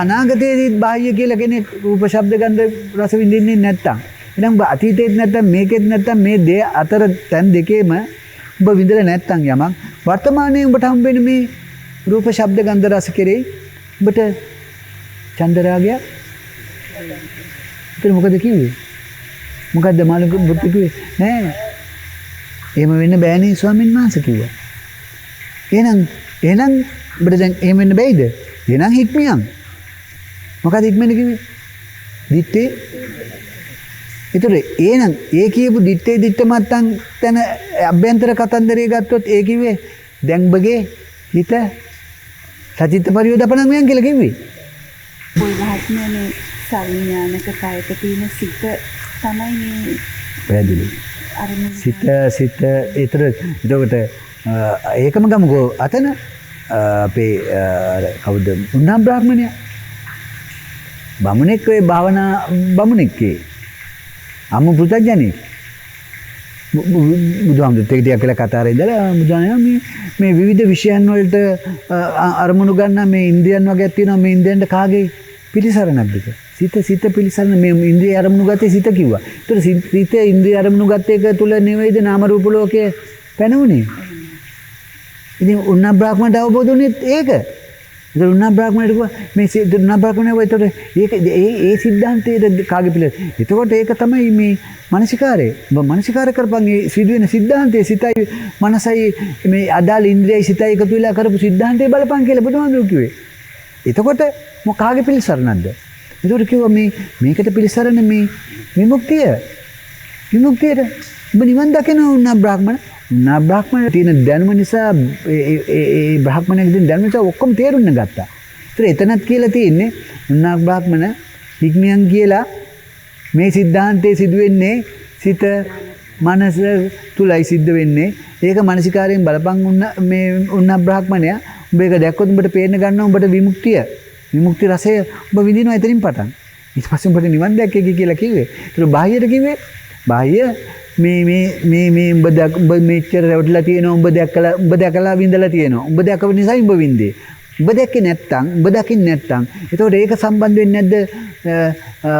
අනාගතයේදී බාහ්‍ය කියලා කෙනෙක් රූප ශබ්ද ගන්ධ රස විඳින්නේ නැත්තම් එහෙනම් ඔබ අතීතයේත් නැත්තම් මේකෙත් නැත්තම් මේ දෙය අතර තැන් දෙකේම ඔබ විඳලා නැත්තම් යමක් වර්තමානයේ ඔබට හම්බ වෙන මේ රූප ශබ්ද ගන්ධ රස කෙරෙහි ඔබට චන්දරාගයක් ඒතර මොකද කිව්වේ? මොකද්ද මාළුක පුත්‍ර කිව්වේ? නෑ එහෙම වෙන්න බෑනේ ස්වාමීන් වහන්සේ කිව්වා. එහෙනම් ඔබට දැන් එහෙම වෙන්න බෑයිද? එහෙනම් හික්මියන්. මොකද හික්මෙන්න කිව්වේ? දිත්තේ. ඒතර එහෙනම් ඒ කියපු දිත්තේ දිත්ත මත්තන් තන අභ්‍යන්තර කතන්දරය ගත්තොත් ඒ කිව්වේ දැන් ඔබගේ හිත සචිත්ත පරියෝදපණං වෙන කියලා කිව්වේ. ඔය මහත්මයානේ සවිඥානික කයක තියෙන සිත තමයි මේ පැහැදිලි. සිත එතකොට ඒකම ගමුකෝ අතන අපේ කවුද උන්නා බ්‍රාහ්මණයා බමුණෙක් වේ භාවනා බමුණෙක්ගේ අමු පුතඥෙක් බුදුහාමුදුරුවෝ ටික කියලා කතාරේ ඉඳලා බුදුහාමුදුරුවෝ මේ විවිධ විෂයන් වලට අරමුණු ගන්න මේ ඉන්ද්‍රියන් වගේක් තියෙනවා මේ ඉන්ද්‍රියන්ට කාගේ පිළිසරණක්ද? සිත පිළිසරණ මේ ඉන්ද්‍රිය අරමුණු ගත්තේ සිත කිව්වා. ඒතර සිත ඉන්ද්‍රිය අරමුණු ගත්ත එක තුල නෙවෙයිද නාම රූප ලෝකයේ පැනුනේ. ඉතින් උන්නා බ්‍රාහ්මණට අවබෝධ වුණේ ඒක. ඒතර උන්නා බ්‍රාහ්මණට කිව්වා මේ උන්නා බ්‍රාහ්මණය ඒතර ඒක ඒ සිද්ධාන්තයේ කාගේ පිළ. එතකොට ඒක තමයි මේ මානසිකාරය. ඔබ මානසිකාර කරපන් ඒ සිදුවෙන සිද්ධාන්තයේ සිතයි මනසයි මේ අදාළ ඉන්ද්‍රියයි සිතයි එකතු වෙලා කරපු සිද්ධාන්තය බලපන් කියලා බුදුහාමුදුරුවෝ කිව්වේ. එතකොට මොකාගේ පිළිසරණක්ද? ඒතකොට කිව්වා මේකට පිළිසරණ මේ විමුක්තියට ඔබ නිවන් දකින උන්නා බ්‍රාහ්මණ තියෙන දැනුම නිසා ඒ බ්‍රාහ්මණයෙක් දෙන දැනුම නිසා ඔක්කොම තේරුම් ගත්තා. ඒතර එතනත් කියලා තියෙන්නේ උන්නා බ්‍රාහ්මණ හික්මියන් කියලා මේ සිද්ධාන්තයේ සිදුවෙන්නේ සිත මනස තුලයි සිද්ධ වෙන්නේ. ඒක මානසිකාරයෙන් බලපං උන්නා බ්‍රාහ්මණයා ඔබ ඒක දැක්කොත් උඹට පේන්න ගන්නවා උඹට විමුක්ති රසය ඔබ විඳිනවා එතනින් පටන්. ඊට පස්සේ උඹට නිවන් දැක්කේ කියලා කිව්වේ. ඒතර බාහියට කිව්වේ බාහිය මේ උඹ මෙච්චර රැවටිලා තියෙනවා උඹ දැකලා විඳලා තියෙනවා. උඹ දැකපු නිසා උඹ විඳේ. උඹ දැක්කේ නැත්තම් උඹ දකින්නේ නැත්තම් එතකොට ඒක සම්බන්ධ වෙන්නේ නැද්ද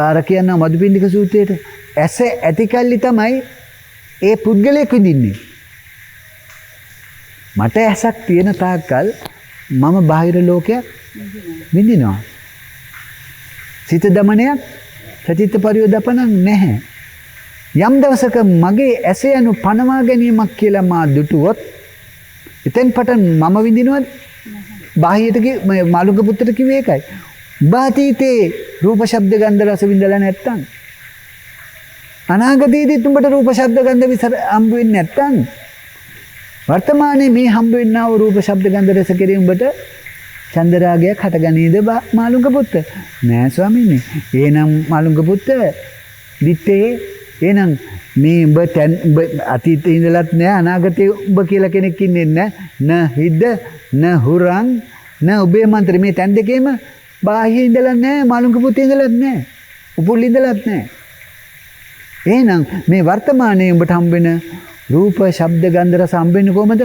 අර කියන මදුපිණ්ඩික සූත්‍රයේට? ඇස ඇතිකල්ලි තමයි ඒ පුද්ගලයෙක් විඳින්නේ. මට ඇසක් තියෙන තාක්කල් මම බාහිර ලෝකයක් විඳිනවා. සිත දමනයක් සචිත්ත පරියෝදපණක් නැහැ. යම් දවසක මගේ ඇස යනු පනවා ගැනීමක් කියලා මා දුටුවොත් එතෙන් පටන් මම විඳිනවද? බාහියට මාළුක පුත්‍රට කිව්වේ ඒකයි. බාතීතේ රූප ශබ්ද ගන්ධ රස විඳලා නැත්තම් අනාගතයේදී උඹට රූප ශබ්ද ගන්ධ විසර හම්බ වෙන්නේ නැත්තම් වර්තමානයේ මේ හම්බ වෙන්නා වූ රූප ශබ්ද ගන්ධ රස කෙරෙහි උඹට චන්දරාගයක් හටගනීද මාළුංග පුත්ත? නෑ ස්වාමීනි. එහෙනම් මාළුංග පුත්ත දිත්තේ එහෙනම් මේ උඹ අතීතේ ඉඳලත් නෑ අනාගතේ උඹ කියලා කෙනෙක් ඉන්නේ නෑ. න හිද්ද න හුරං න උබේ මන්ත්‍රේ මේ තැන් දෙකේම බාහිය ඉඳලා නෑ මාළුංග පුත්තේ ඉඳලත් නෑ. උපුල් ඉඳලත් නෑ. එහෙනම් මේ වර්තමානයේ උඹට හම්බෙන රූප, ශබ්ද, ගන්ධ, රස හම්බෙන්නේ කොහමද?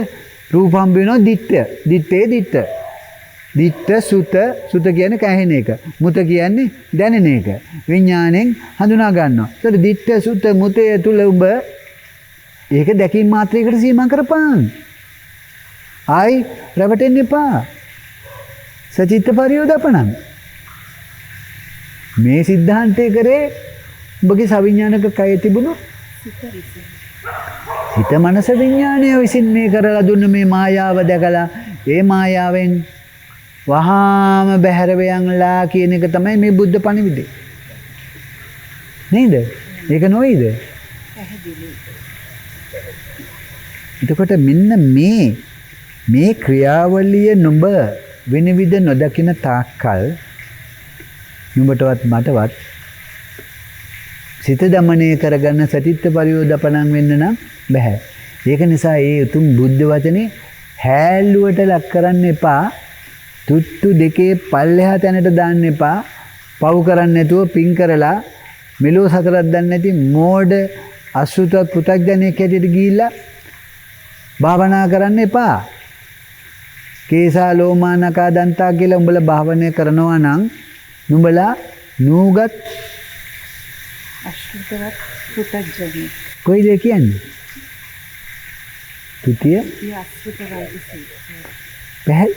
රූප හම්බ වෙනවා දිට්ඨ. දිත්තේ දිට්ඨ. දිට්ඨ සුත කියන්නේ කැහෙන එක. මුත කියන්නේ දැනෙන එක. විඥාණයෙන් හඳුනා ගන්නවා. ඒතර දිට්ඨ සුත මුතේ තුල උඹ ඒක දැකීම මාත්‍රයකට සීමා කරපන්. ආයි රැවටෙන්න එපා. සචිත්ත පරියෝදපණං. මේ સિદ્ધාන්තය කරේ ඔබගේ සවිඥානික කය තිබුණු හිත මනස විඥානය විසින් මේ කරලා දුන්න මේ මායාව දැකලා ඒ මායාවෙන් වහාම බැහැර වෙයන්ලා කියන එක තමයි මේ බුද්ධ පණිවිඩය. නේද? ඒක නොවේද? පැහැදිලි. එතකොට මෙන්න මේ ක්‍රියාවලිය නුඹ විනිවිද නොදකින තාක්කල් නුඹටවත් මටවත් සිත දමනය කරගන්න සතිත්ත පරියෝදපණං වෙන්න නම් බෑ. ඒක නිසා ඒ උතුම් බුද්ධ වචනේ හැල්ලුවට ලක් කරන්න එපා. තුට්ටු දෙකේ පල්ලෙහා තැනට දාන්න එපා. පව් කරන්නේ නැතුව පින් කරලා මෙලෝ සතරක් දන්නේ නැති මෝඩ අසුත පුතග්ජනෙක් හැටියට ගිහිල්ලා භාවනා කරන්න එපා. කේසා ලෝමා නකා දන්තා කියලා උඹලා භාවනය කරනවා නම් නුඹලා නූගත් අශ්‍රිතවත් පුතග්ජනෙක්. කොයිද කියන්නේ? තුතිය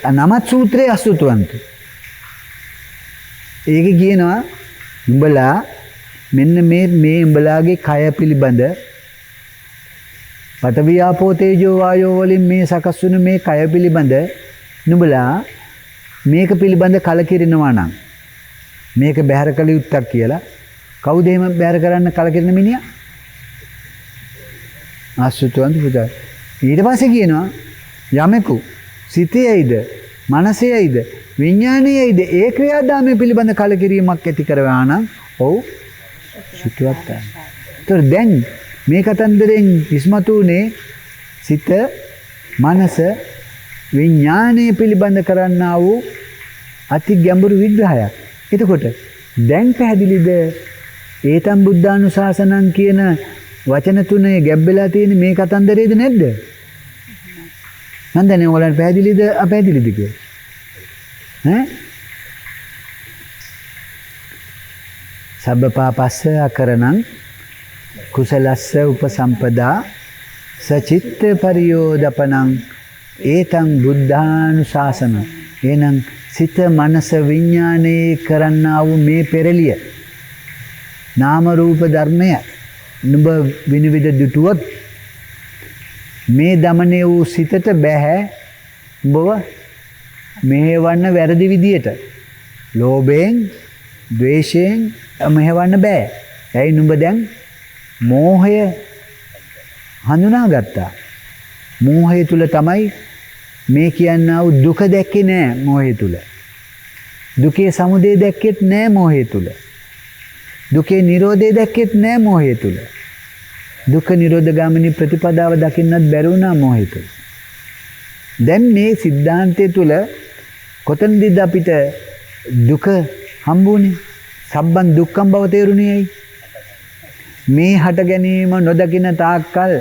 නමත් සූත්‍රයේ අසුතවන්ත. ඒක කියනවා උඹලා මෙන්න මේ උඹලාගේ කය පිළිබඳ පඨවි ආපෝ තේජෝ වායෝ වලින් මේ සකස් වුණු මේ කය පිළිබඳ නුඹලා මේක පිළිබඳ කලකිරෙනවා නම් මේක බැහැර කළ යුත්තක් කියලා කවුද එහෙම බැහැර කරන්න කලකිරෙන මිනිහා? අසුතවන්ත පුතා. ඊට පස්සේ කියනවා යමෙකු සිතේයිද මනසේයිද විඥානයේයිද ඒ ක්‍රියාදාමයේ පිළිබඳ කලකිරීමක් ඇති කරවා නම් ඔව් සුතුවත්. ඒතර දැන් මේ කතන්දරෙන් ඉස්මතුනේ සිත මනස විඥානයේ පිළිබඳ කරන්නා වූ අති ගැඹුරු විග්‍රහයක්. එතකොට දැන් පැහැදිලිද ඒතම් බුද්ධානුශාසනං කියන වචන තුනේ ගැබ් වෙලා තියෙන මේ කතන්දරේද නැද්ද? නන්දනේ ඔයාලට පැහැදිලිද අපැහැදිලිද කියලා? ඈ? සබ්බපාපස්ස අකරණං කුසලස්ස උපසම්පදා සචිත්ත පරියෝදපණං ඒතං බුද්ධානුශාසන. එනං සිත මනස විඥානේ කරන්නා වූ මේ පෙරලිය නාම රූප ධර්මය නුඹ විනිවිද දුටුවොත් මේ දමනේ වූ සිතට බෑ උඹව මෙහෙවන්න වැරදි විදියට ලෝභයෙන් ද්වේෂයෙන් මෙහෙවන්න බෑ. ඇයි නුඹ දැන් මෝහය හඳුනාගත්තා. මෝහය තුල තමයි මේ කියන්නා වූ දුක දැක්කේ නෑ මෝහය තුල. දුකේ සමුදය දැක්කෙත් නෑ මෝහය තුල. දුකේ නිරෝධය දැක්කෙත් නෑ මෝහය තුල. දුක්ඛ නිරෝධ ගාමිනී ප්‍රතිපදාව දකින්නත් බැරි වුණා මෝහය තුල. දැන් මේ સિદ્ધාන්තය තුල කොතනදීද අපිට දුක හම්බුනේ? සබ්බන් දුක්ඛම් බව තේරුණේ ඇයි? මේ හට ගැනීම නොදකින තාක්කල්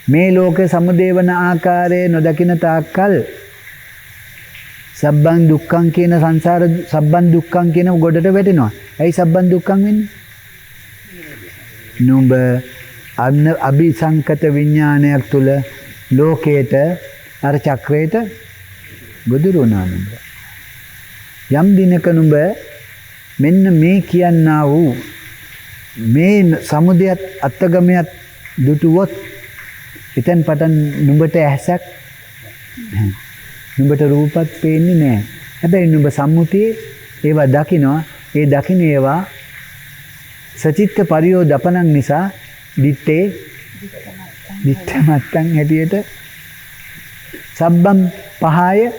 මේ ලෝකේ සමුදේවන ආකාරයේ නොදකින තාක්කල් සබ්බන් දුක්ඛං කියන සංසාර සබ්බන් දුක්ඛං කියන ගොඩට වැටෙනවා. ඇයි සබ්බන් දුක්ඛං වෙන්නේ? නුඹ අபிසංකත විඥානයක් තුල ලෝකයට අර චක්‍රයට ගොදුරු වුණා නුඹ. යම් දිනක නුඹ මෙන්න මේ කියන්නා වූ මේ සමුදයත් අත්ගමයක් දුටුවොත් එතෙන් පටන් නුඹට ඇසක් නුඹට රූපත් පේන්නේ නැහැ. හැබැයි නුඹ සම්මුතියේ ඒවා දකිනවා. ඒ දකින්න ඒවා සචිත්ත පරියෝදපණං නිසා දිත්තේ දිත්ත මත්තං හැටියට සබ්බම් පහය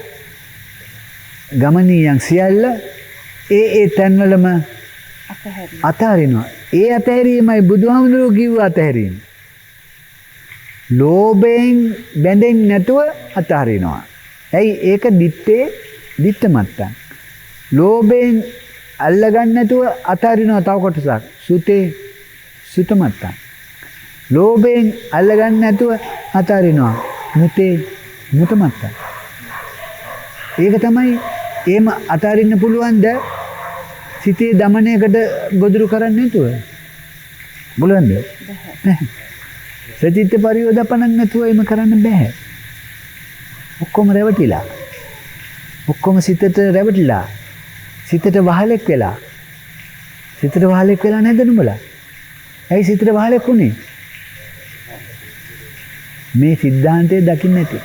ගමනීයන් සියල්ල ඒ තැන්වලම අතහරිනවා. ඒ අතහැරීමයි බුදුහාමුදුරුවෝ කිව්ව අතහැරීම. ලෝභයෙන් බැඳෙන්නේ නැතුව අතහරිනවා. ඇයි ඒක දිත්ත මත්තන්. ලෝභයෙන් අල්ලගන්න නැතුව අතහරිනවා තව කොටසක්. සුත මත්තන්. ලෝභයෙන් අල්ලගන්න නැතුව අතහරිනවා. මුත මත්තන්. ඒක තමයි එහෙම අතහරින්න පුළුවන්ද? සිතේ දමනයකට ගොදුරු කරන්නේ නැතුව. බලන්න. සචිත්ත පරියෝදපණක් නැතුව එහෙම කරන්න බෑ. ඔක්කොම රැවටිලා. ඔක්කොම සිතට රැවටිලා. සිතට වහලෙක් වෙලා. සිතට වහලෙක් වෙලා නැද්ද නුඹලා? ඇයි සිතට වහලෙක් උනේ? මේ සිද්ධාන්තය දකින්න නැති.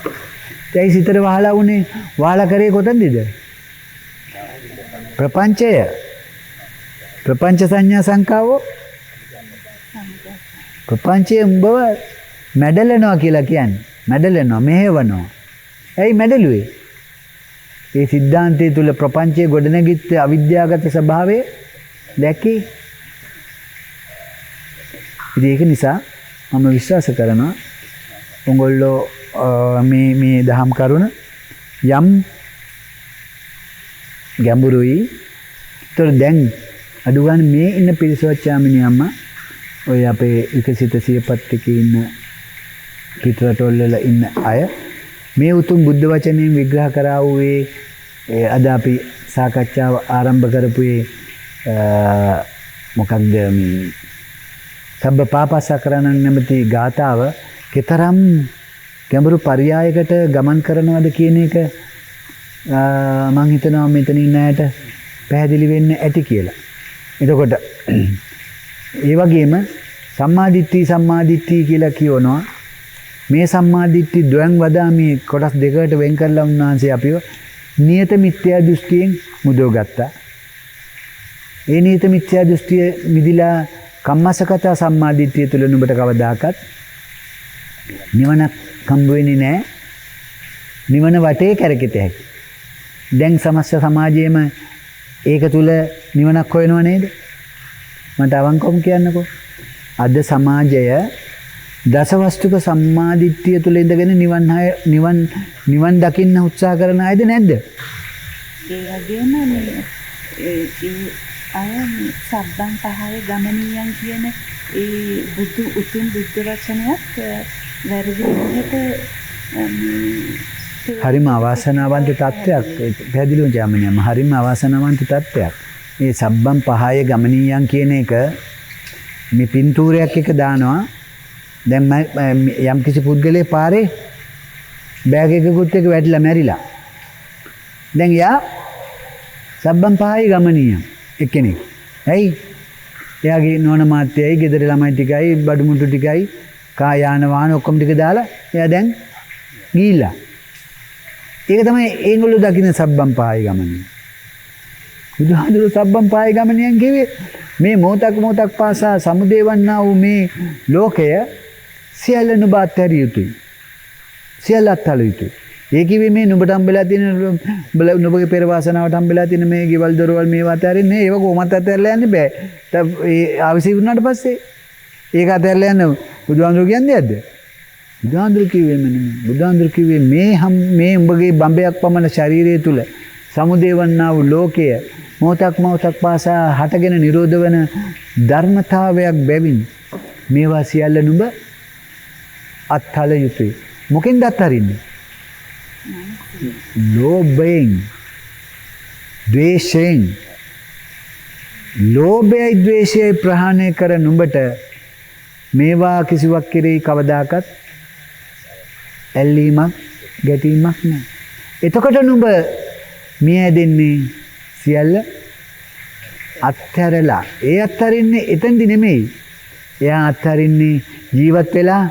ඇයි සිතට වහලා උනේ? වහලා කරේ කොතනද? ප්‍රපංචය. ප්‍රපංච සංඥා සංකාවෝ ප්‍රපංචයේ උඹව මැඩලනවා කියලා කියන්නේ. මැඩලනවා, මෙහෙවනවා. ඇයි මැඩලුවේ? ඒ සිද්ධාන්තය තුල ප්‍රපංචයේ ගොඩනැගිච්ච අවිද්‍යාවගත ස්වභාවය දැකේ. ඉතින් ඒක නිසා මම විශ්වාස කරනවා උංගොල්ලෝ මේ දහම් කරුණ යම් ගැඹුරුයි. ඒතර දැන් අඩු ගන්න මේ ඉන්න පිරිසවත් යාමිනී අම්මා ඔය අපේ විකසිත සියපත් එකේ ඉන්න පිටරටවල වල ඉන්න අය මේ උතුම් බුද්ධ වචනයෙන් විග්‍රහ කරා වූ අද අපි සාකච්ඡාව ආරම්භ කරපු මොකක්ද මේ සබ්බ පාපසකරණන් නැමැති ගාථාව කතරම් ගැඹුරු පරයයකට ගමන් කරනවද කියන එක මම හිතනවා මෙතන ඉන්න අයට පැහැදිලි වෙන්න ඇති කියලා. එතකොට ඒ වගේම සම්මාදිට්ඨි කියලා කියනවා. මේ සම්මාදිට්ඨි ද්වයං වදාමි කොටස් දෙකකට වෙන් කරලා උන්වහන්සේ අපිව නියත මිත්‍යා දෘෂ්ටියෙන් මුදවගත්තා. ඒ නියත මිත්‍යා දෘෂ්ටිය මිදිලා කම්මසගත සම්මාදිට්ඨිය තුල නුඹට කවදාකවත් නිවනක් හම්බ වෙන්නේ නැහැ. නිවන වටේ කැරකෙත හැකි. දැන් සමස්ත සමාජයේම ඒක තුල නිවනක් හොයනව නේද? මට අවංකවම කියන්නකෝ. අද සමාජය දසවස්තුක සම්මාදිට්ඨිය තුල ඉඳගෙන නිවන් දකින්න උත්සාහ කරන අයද නැද්ද? ඒ වගේම අය සබ්බන් පහේ ගමනියන් කියන ඒ උතුම් බුද්ධ වචනයක් වැරදි විදිහට හරිම අවාසනාවන්ත තත්ත්වයක්. පැහැදිලිවම යාමිනියම හරිම අවාසනාවන්ත තත්ත්වයක්. මේ සබ්බන් පහේ ගමනියන් කියන එක මේ පින්තූරයක් එක දානවා. දැන් යම් කිසි පුද්ගලයෙක් පාරේ බෑග් එකකුත් එක්ක වැටිලා මැරිලා. දැන් යා සබ්බන් පහේ ගමනියන් එක්කෙනෙක්. ඇයි? එයාගේ නෝන මාත්‍යයි, ගෙදර ළමයි ටිකයි, බඩුමුට්ටු ටිකයි, කායාන වාහන ඔක්කොම ටික දාලා එයා දැන් ගිහිල්ලා. ඒක තමයි ඒගොල්ලෝ දකින්න සබ්බන් පහේ ගමනිය. බුදුහාමුදුරුවෝ සබ්බන් පහේ ගමනියන් කිව්වේ මේ මොහොතක් පාසා සමුදේවන්නා වූ මේ ලෝකය සියල්ල නුඹ අත්හැරිය යුතුයි. සියල්ල අත්හළ යුතුයි. ඒ කිව්වේ මේ නුඹට හම්බෙලා තියෙන නුඹගේ පෙර වාසනාවට හම්බෙලා තියෙන මේ ගෙවල් දොරවල් මේවා අත්හැරින්නේ ඒව කොහොමත් අත්හැරලා යන්න බෑ. ඒ ආවිසි වුණාට පස්සේ ඒක අත්හැරලා යන්න බුදුහාමුදුරුවෝ කියන්නේ නැද්ද? බුදුහාමුදුරුවෝ කිව්වේ බුදුහාමුදුරුවෝ කිව්වේ මේ උඹගේ බඹයක් පමණ ශරීරය තුල සමුදේවන්නා වූ ලෝකය මොහොතක් පාසා හටගෙන නිරෝධ වන ධර්මතාවයක් බැවින් මේවා සියල්ල නුඹ අත්හළ යුතුයි. මොකෙන්ද අත්හරින්නේ? ලෝභයෙන්, ද්වේෂයෙන්. ලෝභයයි ද්වේෂයයි ප්‍රහාණය කර නුඹට මේවා කිසිවක් කෙරෙහි කවදාකවත් ඇල්ලීමක් ගැටීමක් නැහැ. එතකොට නුඹ මිය දෙන්නේ සියල්ල අත්හැරලා. ඒ අත්හරින්නේ එතෙන්දි නෙමෙයි. එයා අත්හරින්නේ ජීවත් වෙලා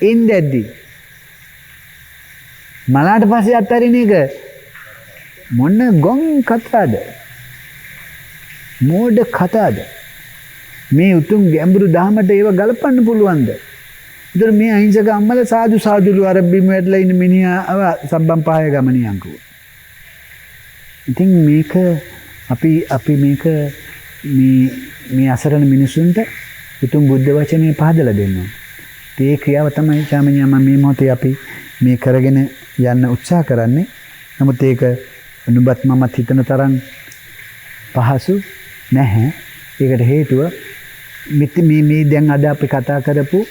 ඉඳද්දි. මලාට පස්සේ අත්හරින එක මොන ගොන් කතාද? මෝඩ කතාද? මේ උතුම් ගැඹුරු දහමට ඒව ගලපන්න පුළුවන්ද? ඒතර මේ අහිංසක අම්මලා සාදු සාදුලු අර බිම වැටලා ඉන්න මිනිහා සබ්බන් පහේ ගමනියන් කිව්වා. ඉතින් මේක අපි මේක මේ අසරණ මිනිසුන්ට උතුම් බුද්ධ වචනේ පහදලා දෙනවා. ඒ ක්‍රියාව තමයි චාමඤ්ඤා මම මේ මොහොතේ අපි මේ කරගෙන යන්න උත්සාහ කරන්නේ. නමුත් ඒක නුඹත් මමත් හිතන තරම් පහසු නැහැ. ඒකට හේතුව මේ දැන් අද අපි කතා කරපු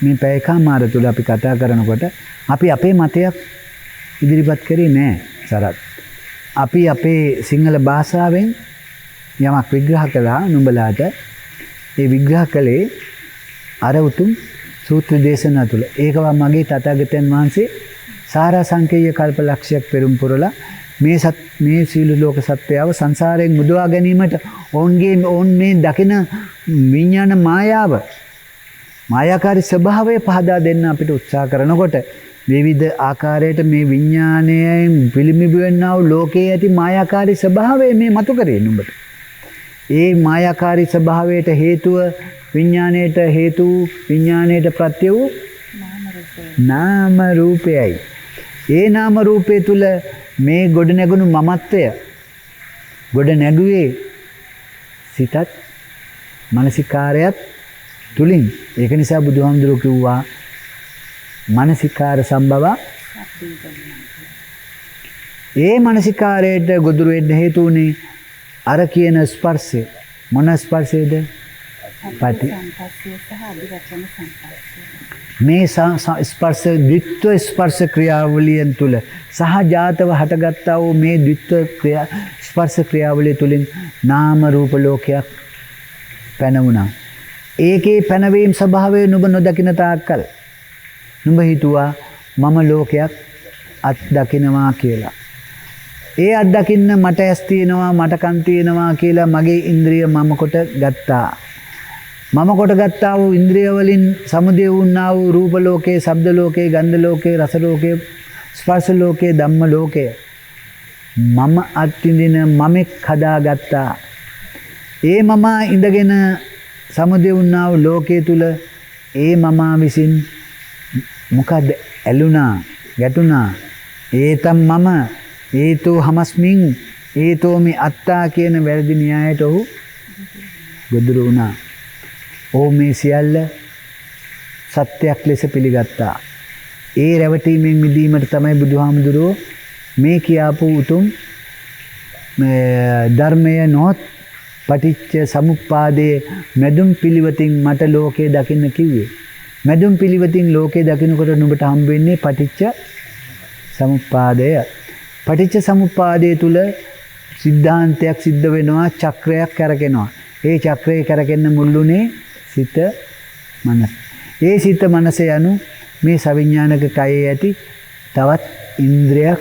මේ පැය කමාර තුල අපි කතා කරනකොට අපි අපේ මතයක් ඉදිරිපත් කරේ නැහැ සරත්. අපි අපේ සිංහල භාෂාවෙන් යමක් විග්‍රහ කළා නුඹලාට. ඒ විග්‍රහ කළේ අර උතුම් සූත්‍ර දේශනා තුල. ඒකව මගේ තථාගතයන් වහන්සේ සාරාංශකීය කල්පලක්ෂයක් පෙරම් පුරලා මේ සීල ලෝක සත්‍යයව සංසාරයෙන් මුදවා ගැනීමට ඔවුන් මේ දකින විඥාන මායාකාරී ස්වභාවය පහදා දෙන්න අපිට උත්සාහ කරනකොට විවිධ ආකාරයට මේ විඥානයෙන් පිළිඹු වෙනා වූ ලෝකයේ ඇති මායාකාරී ස්වභාවය මේ මතු කරේ නුඹට. ඒ මායාකාරී ස්වභාවයට හේතුව විඥාණයට ප්‍රත්‍ය වූ නාම රූපයයි. ඒ නාම රූපය තුල මේ ගොඩ නැගුණු මමත්වය ගොඩ නැගුවේ සිතත් මානසිකාරයත් තුලින්. ඒක නිසා බුදුහාමුදුරුවෝ කිව්වා මානසිකාර සම්භව. ඒ මානසිකාරයට ගොදුරු වෙන්න හේතු උනේ අර කියන ස්පර්ශය. මොන ස්පර්ශයේද? මේ ස්පර්ශ ද්විත්ව ස්පර්ශ ක්‍රියාවලියන් තුල සහජාතව හටගත්තා වූ මේ ද්විත්ව ස්පර්ශ ක්‍රියාවලිය තුලින් නාම රූප ලෝකයක් පැනවුණා. ඒකේ පැනවීම ස්වභාවය නුඹ නොදකින තාක්කල් නුඹ හිතුවා මම ලෝකයක් අත්දකින්නවා කියලා. ඒ අත්දකින්න මට ඇස් තියෙනවා මට කන් තියෙනවා කියලා මගේ ඉන්ද්‍රිය මම කොට ගත්තා. මම කොට ගත්තා වූ ඉන්ද්‍රිය වලින් සමුදේ වුණා වූ රූප ලෝකේ, ශබ්ද ලෝකේ, ගන්ධ ලෝකේ, රස ලෝකේ, ස්පර්ශ ලෝකේ, ධම්ම ලෝකේ මම අත්විඳින මමෙක් හදාගත්තා. ඒ මම ඉඳගෙන සමුදේ වුණා වූ ලෝකයේ තුල ඒ මම විසින් මොකද ඇලුනා, ගැටුණා. ඒතම් මම ඒතෝ හමස්මින් ඒතෝ මේ අත්තා කියන වැරදි න්‍යායට ඔහු ගොදුරු වුණා. ඔහු මේ සියල්ල සත්‍යයක් ලෙස පිළිගත්තා. ඒ රැවටීමෙන් මිදීමට තමයි බුදුහාමුදුරුවෝ මේ කියාපු උතුම් ධර්මය නොත් පටිච්ච සමුප්පාදයේ මැදුම් පිළිවෙතින් මට ලෝකේ දකින්න කිව්වේ. මැදුම් පිළිවෙතින් ලෝකේ දකින්නකොට නුඹට හම්බ වෙන්නේ පටිච්ච සමුප්පාදය. පටිච්ච සමුප්පාදයේ තුල සිද්ධාන්තයක් සිද්ධ වෙනවා, චක්‍රයක් කරකිනවා. ඒ චක්‍රය කරකෙන්න මුල්ුනේ සිත මනස. ඒ සිත මනස යනු මේ සවිඥානික කයේ ඇති තවත් ඉන්ද්‍රියක්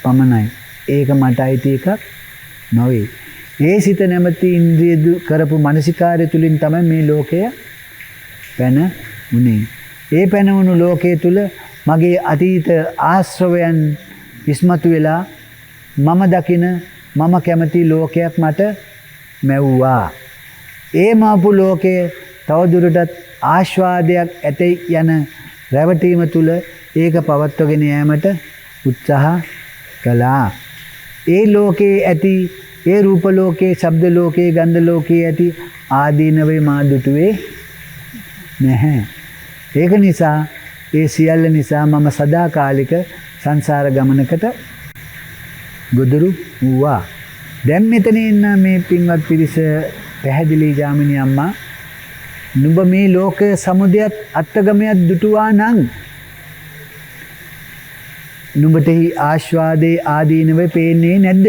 පමණයි. ඒක මට අයිති එකක් නොවේ. ඒ සිත නැමැති ඉන්ද්‍රිය කරපු මානසිකාර්ය තුලින් තමයි මේ ලෝකය පැන උනේ. ඒ පැන වුණු ලෝකයේ තුල මගේ අතීත ආශ්‍රවයන් ඉස්මතු වෙලා මම දකින මම කැමති ලෝකයක් මට මැව්වා. ඒ මාපු ලෝකයේ තවදුරටත් ආස්වාදයක් ඇතේ යන රැවටීම තුල ඒක පවත්වගෙන යෑමට උත්සාහ කළා. ඒ ලෝකයේ ඇති ඒ රූප ලෝකයේ, ශබ්ද ලෝකයේ, ගන්ධ ලෝකයේ ඇති ආදීනවේ මා දුටුවේ නැහැ. ඒක නිසා ඒ සියල්ල නිසා මම සදාකාලික සංසාර ගමනකට ගොදුරු වූවා. දැන් මෙතන ඉන්න මේ පින්වත් පිරිස පැහැදිලි ජාමිනී අම්මා නුඹ මේ ලෝක සමුදයත් අත්ගමයක් දුටුවා නම් නුඹට ආස්වාදේ ආදීනවේ පේන්නේ නැද්ද?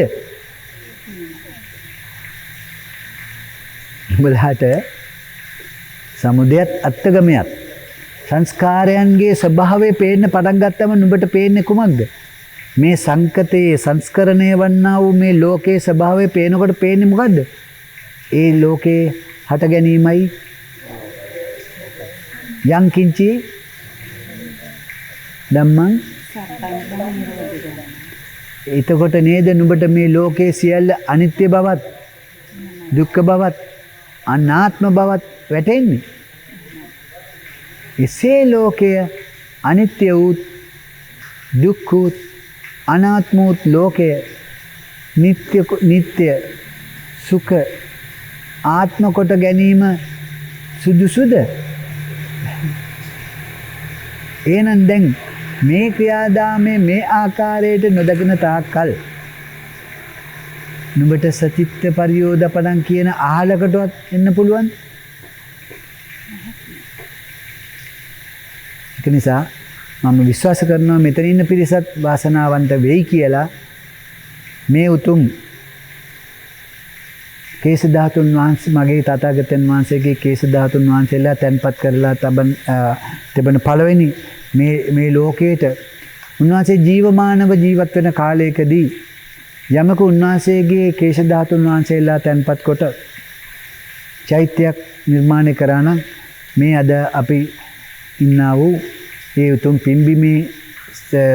නුඹලාට සමුදයත් අත්ගමයක් සංස්කාරයන්ගේ ස්වභාවය පේන්න පටන් ගත්තම නුඹට පේන්නේ කුමක්ද? මේ සංකතයේ සංස්කරණය වන්නා වූ මේ ලෝකයේ ස්වභාවය පේනකොට පේන්නේ මොකද්ද? ඒ ලෝකේ හට ගැනීමයි යං කිංචි ධම්මං. එතකොට නේද නුඹට මේ ලෝකයේ සියල්ල අනිත්‍ය බවත්, දුක්ඛ බවත්, අනාත්ම බවත් වැටෙන්නේ. එසේ ලෝකය අනිත්‍ය වූ, දුක්ඛ වූ, අනාත්ම වූ ලෝකය නිත්‍ය සුඛ ආත්ම කොට ගැනීම සුදුසුද? එහෙනම් දැන් මේ ක්‍රියාදාමයේ මේ ආකාරයට නොදකින තාක්කල් නුඹට සචිත්ත පරියෝදපණං කියන ආහලකටවත් එන්න පුළුවන්. ඒක නිසා මම විශ්වාස කරනවා මෙතන ඉන්න පිරිසත් වාසනාවන්ත වෙයි කියලා. මේ උතුම් කේශ ධාතුන් වහන්සේ මගේ තථාගතයන් වහන්සේගේ කේශ ධාතුන් වහන්සේලා තැන්පත් කරලා තිබෙන පළවෙනි මේ ලෝකයට උන්වහන්සේ ජීවමානව ජීවත් වෙන කාලයකදී යමක උන්වහන්සේගේ කේශ ධාතුන් වහන්සේලා තැන්පත් කොට චෛත්‍යයක් නිර්මාණය කරා නම් මේ අද අපි ඉන්නා වූ ඒ උතුම් පිම්බිමේ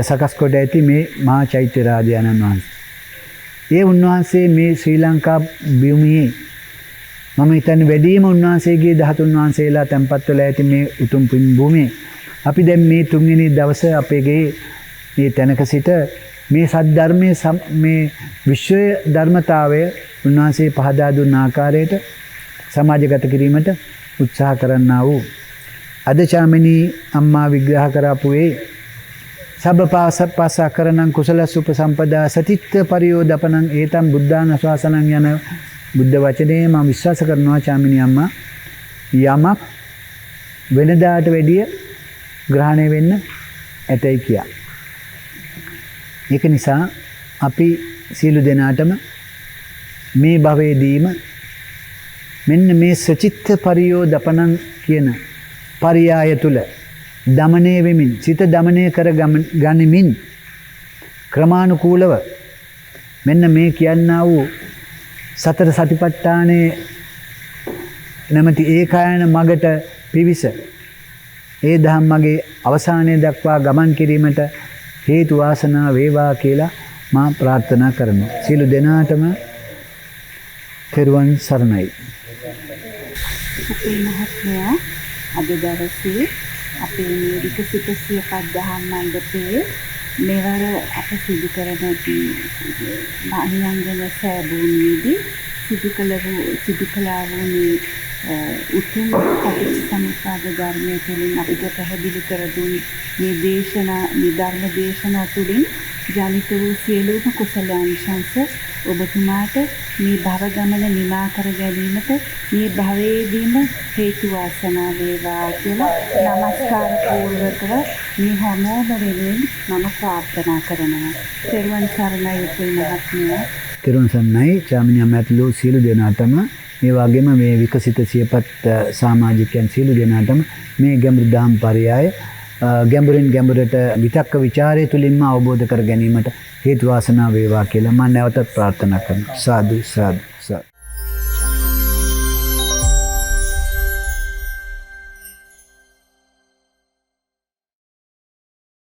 සකස් කොට ඇති මේ මහා චෛත්‍ය රාජානන් වහන්සේ. ඒ උන්වහන්සේ මේ ශ්‍රී ලංකා භූමියේ මම හිතන්නේ වැඩිම උන්වහන්සේගේ ධාතුන් වහන්සේලා තැන්පත් වෙලා ඇති මේ උතුම් භූමියේ අපි දැන් මේ තුන්වෙනි දවසේ අපේගේ මේ තැනක සිට මේ සද්ධර්මයේ මේ විශ්වයේ ධර්මතාවය උන්වහන්සේ පහදා දුන්න ආකාරයට සමාජගත කිරීමට උත්සාහ කරන්නා වූ අද චාමිනී අම්මා විග්‍රහ කරපු ඒ සබ්බපාසප්පස කරණං කුසලස් උපසම්පදා සතිත්ත පරියෝදපණං ඒතම් බුද්ධාන ශාසනං යන බුද්ධ වචනේ මම විශ්වාස කරනවා චාමිනී අම්මා යමක් වෙනදාට වැඩිය ග්‍රහණය වෙන්න ඇතයි කියා. ඒක නිසා අපි සියලු දෙනාටම මේ භවයේදීම මෙන්න මේ සචිත්ත පරියෝදපණං කියන පරියාය තුල දමණය වෙමින් සිත දමණය කර ගනිමින් ක්‍රමානුකූලව මෙන්න මේ කියන්නා වූ සතර සතිපට්ඨානයේ නැමැති ඒකායන මගට පිවිස ඒ ධම්මගේ අවසානයේ දක්වා ගමන් කිරීමට හේතු වාසනා වේවා කියලා මා ප්‍රාර්ථනා කරමු. සියලු දෙනාටම තෙරුවන් සරණයි. අපේ මහත්මයා අද දවසේ අපේ මේ විකසිත සියපත් දහම් මණ්ඩපයේ මෙවර අප සිදු කරන මහියංගන සෑබූනියේදී සිදු කළා වූ මේ උතුම් පටිච්චසමුප්පාද ධර්මයේ තුලින් අපිට පැහැදිලි කර දුන් මේ ධර්ම දේශනා තුලින් ජනිත වූ සියලුම කුසලානිසංස ඔබතුමාට මේ භව ගමන නිමා කර ගැනීමට මේ භවයේදීම හේතු වාසනා වේවා කියලා নমස්කාර පූර්වකව මේ හැමෝම වෙනුවෙන් මම ප්‍රාර්ථනා කරනවා. තෙරුවන් සරණයි උතුම් මහත්මයා. තෙරුවන් සරණයි චාමිනී අම්මා සියලු දෙනාටම මේ වගේම මේ විකසිත සියපත් සමාජිකයන් සියලු දෙනාටම මේ ගැඹුරු දහම් පරයය ගැඹුරින් ගැඹුරට විතක්ක ਵਿਚාරය තුලින්ම අවබෝධ කර ගැනීමට හේතු වාසනා වේවා කියලා මම නැවතත් ප්‍රාර්ථනා කරනවා. සාදු සාදු සාදු.